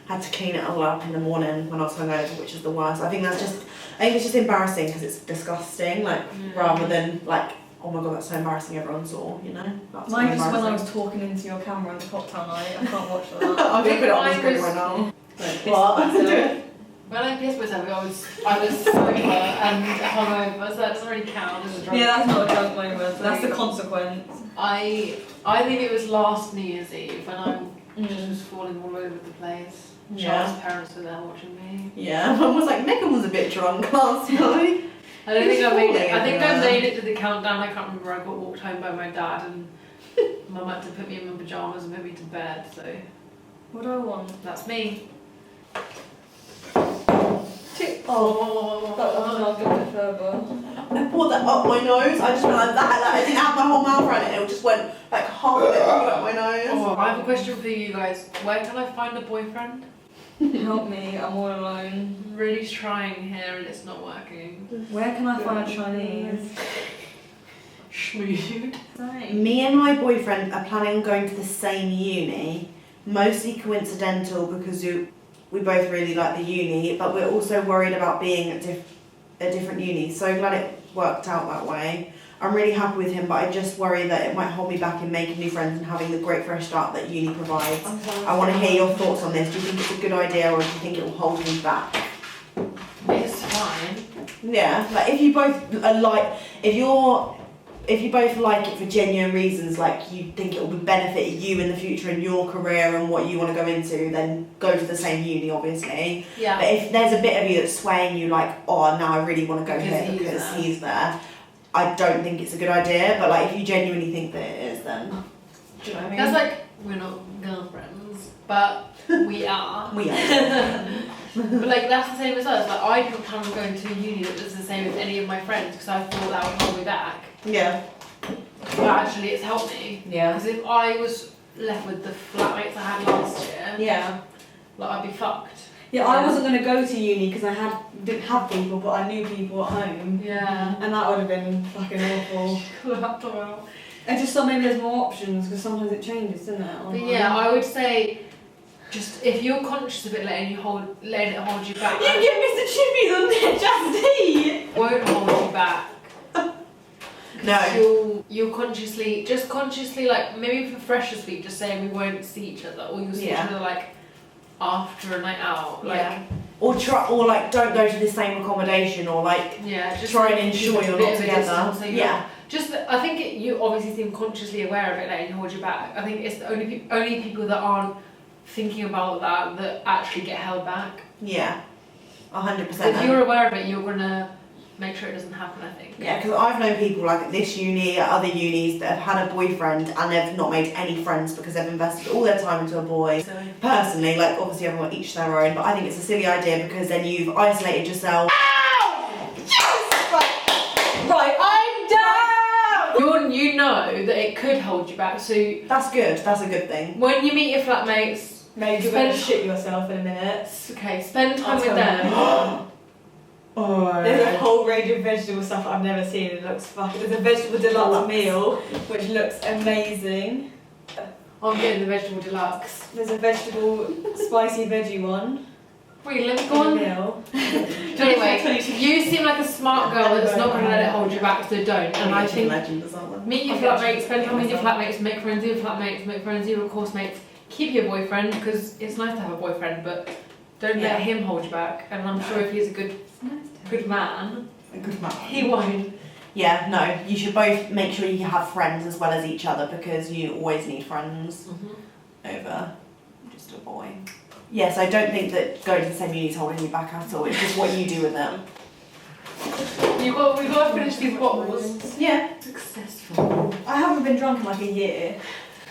Speaker 1: Had to clean it all up in the morning when I was hungover, which is the worst. I think it's just embarrassing because it's disgusting, like rather than like, oh my god, that's so embarrassing, everyone saw, you know? That's
Speaker 3: mine just when I was talking into your camera on the cocktail night, I can't watch that.
Speaker 1: I'm going to put it on the screen right now. What?
Speaker 2: When I pissed myself, I was sober and hungover, so that doesn't really count as a drunk.
Speaker 3: Yeah, that's not a drunk moment, that's the consequence.
Speaker 2: I think it was last New Year's Eve when I just was falling all over the place. Charles' parents were there watching me.
Speaker 1: Yeah, Mum was like, Megan was a bit drunk last night.
Speaker 2: I don't think I made it. I think I made it to the countdown. I can't remember. I got walked home by my dad, and Mum had to put me in my pajamas and put me to bed. So,
Speaker 3: what do I want?
Speaker 2: That's me.
Speaker 3: Oh, that was not good further.
Speaker 1: I poured that up my nose. I just went like that. Like, I didn't have my whole mouth around it. It just went like half of it up my nose.
Speaker 2: Oh, I have a question for you guys. Where can I find a boyfriend?
Speaker 3: Help me, I'm all alone.
Speaker 2: I'm really trying here and it's not working.
Speaker 3: Where can I find a Chinese?
Speaker 2: schmood.
Speaker 1: Me and my boyfriend are planning on going to the same uni, mostly coincidental because we both really like the uni, but we're also worried about being at a different uni. So glad it worked out that way. I'm really happy with him, but I just worry that it might hold me back in making new friends and having the great fresh start that uni provides. I want to hear your thoughts on this. Do you think it's a good idea, or do you think it will hold me back?
Speaker 2: It's fine.
Speaker 1: Yeah, like if you both are like, if you both like it for genuine reasons, like you think it will benefit you in the future in your career and what you want to go into, then go to the same uni, obviously.
Speaker 2: Yeah.
Speaker 1: But if there's a bit of you that's swaying you like, oh, now I really want to go
Speaker 2: Because
Speaker 1: here
Speaker 2: he's
Speaker 1: because
Speaker 2: there.
Speaker 1: he's there, I don't think it's a good idea. But like, if you genuinely think that it is, then
Speaker 3: Do you know what I mean?
Speaker 2: That's like, we're not girlfriends, but we are.
Speaker 1: we are.
Speaker 2: But like, that's the same as us. Like, I didn't plan on going to a uni that was the same as any of my friends because I thought that would hold me back.
Speaker 1: Yeah.
Speaker 2: But actually, it's helped me.
Speaker 3: Yeah.
Speaker 2: Because if I was left with the flatmates I had last year,
Speaker 3: Yeah.
Speaker 2: like, I'd be fucked.
Speaker 3: Yeah, I wasn't going to go to uni because didn't have people, but I knew people at home.
Speaker 2: Yeah.
Speaker 3: And that would have been fucking awful. I just thought maybe there's more options because sometimes it changes, doesn't it?
Speaker 2: But yeah, I would say, just if you're conscious of it letting it hold you back,
Speaker 3: You get Mr. Chippies on there, Just
Speaker 2: it won't hold you back.
Speaker 1: No.
Speaker 2: You'll consciously like, maybe for freshers week, just saying we won't see each other, or you'll see each other like after a night out, like
Speaker 3: Yeah.
Speaker 1: Or like don't go to the same accommodation, or like
Speaker 2: just
Speaker 1: try
Speaker 2: like,
Speaker 1: and ensure
Speaker 2: keep a
Speaker 1: you're
Speaker 2: bit
Speaker 1: not
Speaker 2: of a
Speaker 1: together.
Speaker 2: distance, so you're
Speaker 1: Yeah.
Speaker 2: not- Just, I think you obviously seem consciously aware of it letting hold you back. I think it's the only people that aren't thinking about that actually get held back.
Speaker 1: Yeah. 100%.
Speaker 2: If you're aware of it, you're gonna make sure it doesn't happen, I think.
Speaker 1: Yeah, because I've known people like at this uni, at other unis, that have had a boyfriend and they've not made any friends because they've invested all their time into a boy.
Speaker 2: So,
Speaker 1: Personally, like obviously everyone each their own, but I think it's a silly idea because then you've isolated yourself.
Speaker 3: Ow! Yes! Right, I'm down!
Speaker 2: you know that it could hold you back, so
Speaker 1: That's good, that's a good thing.
Speaker 2: when you meet your flatmates,
Speaker 3: Mate, you're going to shit yourself in a minute.
Speaker 2: okay, spend time
Speaker 3: I'll
Speaker 2: with
Speaker 3: tell
Speaker 2: them.
Speaker 1: Oh.
Speaker 3: There's a whole range of vegetable stuff I've never seen. It looks fucking. There's a vegetable deluxe meal, which looks amazing.
Speaker 2: I'm getting the vegetable deluxe.
Speaker 3: There's a vegetable spicy veggie one.
Speaker 2: Wait, let me go on.
Speaker 3: Meal.
Speaker 2: Anyway, you seem like a smart girl that's not going to let it hold you back, so don't. And I think
Speaker 1: legend or something.
Speaker 2: meet your flatmates, spend time with your flatmates, make friends with your flatmates, make friends with your course mates. Keep your boyfriend, because it's nice to have a boyfriend, but don't let him hold you back. And I'm sure if he's a good man,
Speaker 1: A good man.
Speaker 2: he won't.
Speaker 1: Yeah, no, you should both make sure you have friends as well as each other because you always need friends over just a boy. Yes, I don't think that going to the same uni is holding you back at all. It's just what you do with them.
Speaker 2: We've got to finish these bottles.
Speaker 1: Yeah.
Speaker 2: Successful.
Speaker 3: I haven't been drunk in like a year.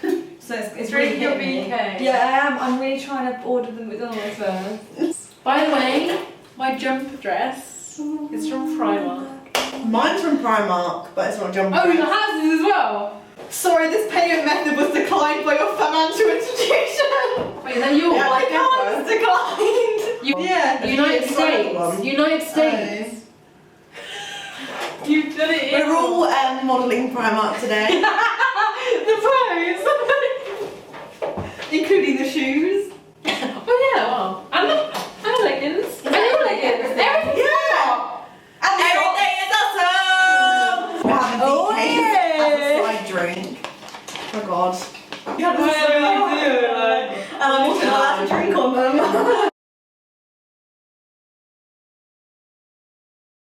Speaker 3: So it's really
Speaker 2: Drink your
Speaker 3: hitting me.
Speaker 2: BK.
Speaker 3: Yeah, I am. I'm really trying to order the McDonald's first.
Speaker 2: By the way, my jumper dress is from Primark.
Speaker 1: Mine's from Primark, but it's not jumper.
Speaker 2: Oh, your hats is as well.
Speaker 3: Sorry, this payment method was declined by your financial institution.
Speaker 2: Wait, is that yours?
Speaker 1: Yeah,
Speaker 3: My card's declined. Yeah.
Speaker 2: United
Speaker 1: Have you got
Speaker 2: States.
Speaker 1: another one?
Speaker 2: United States. You've done it.
Speaker 1: We're all modelling Primark today.
Speaker 3: The pose.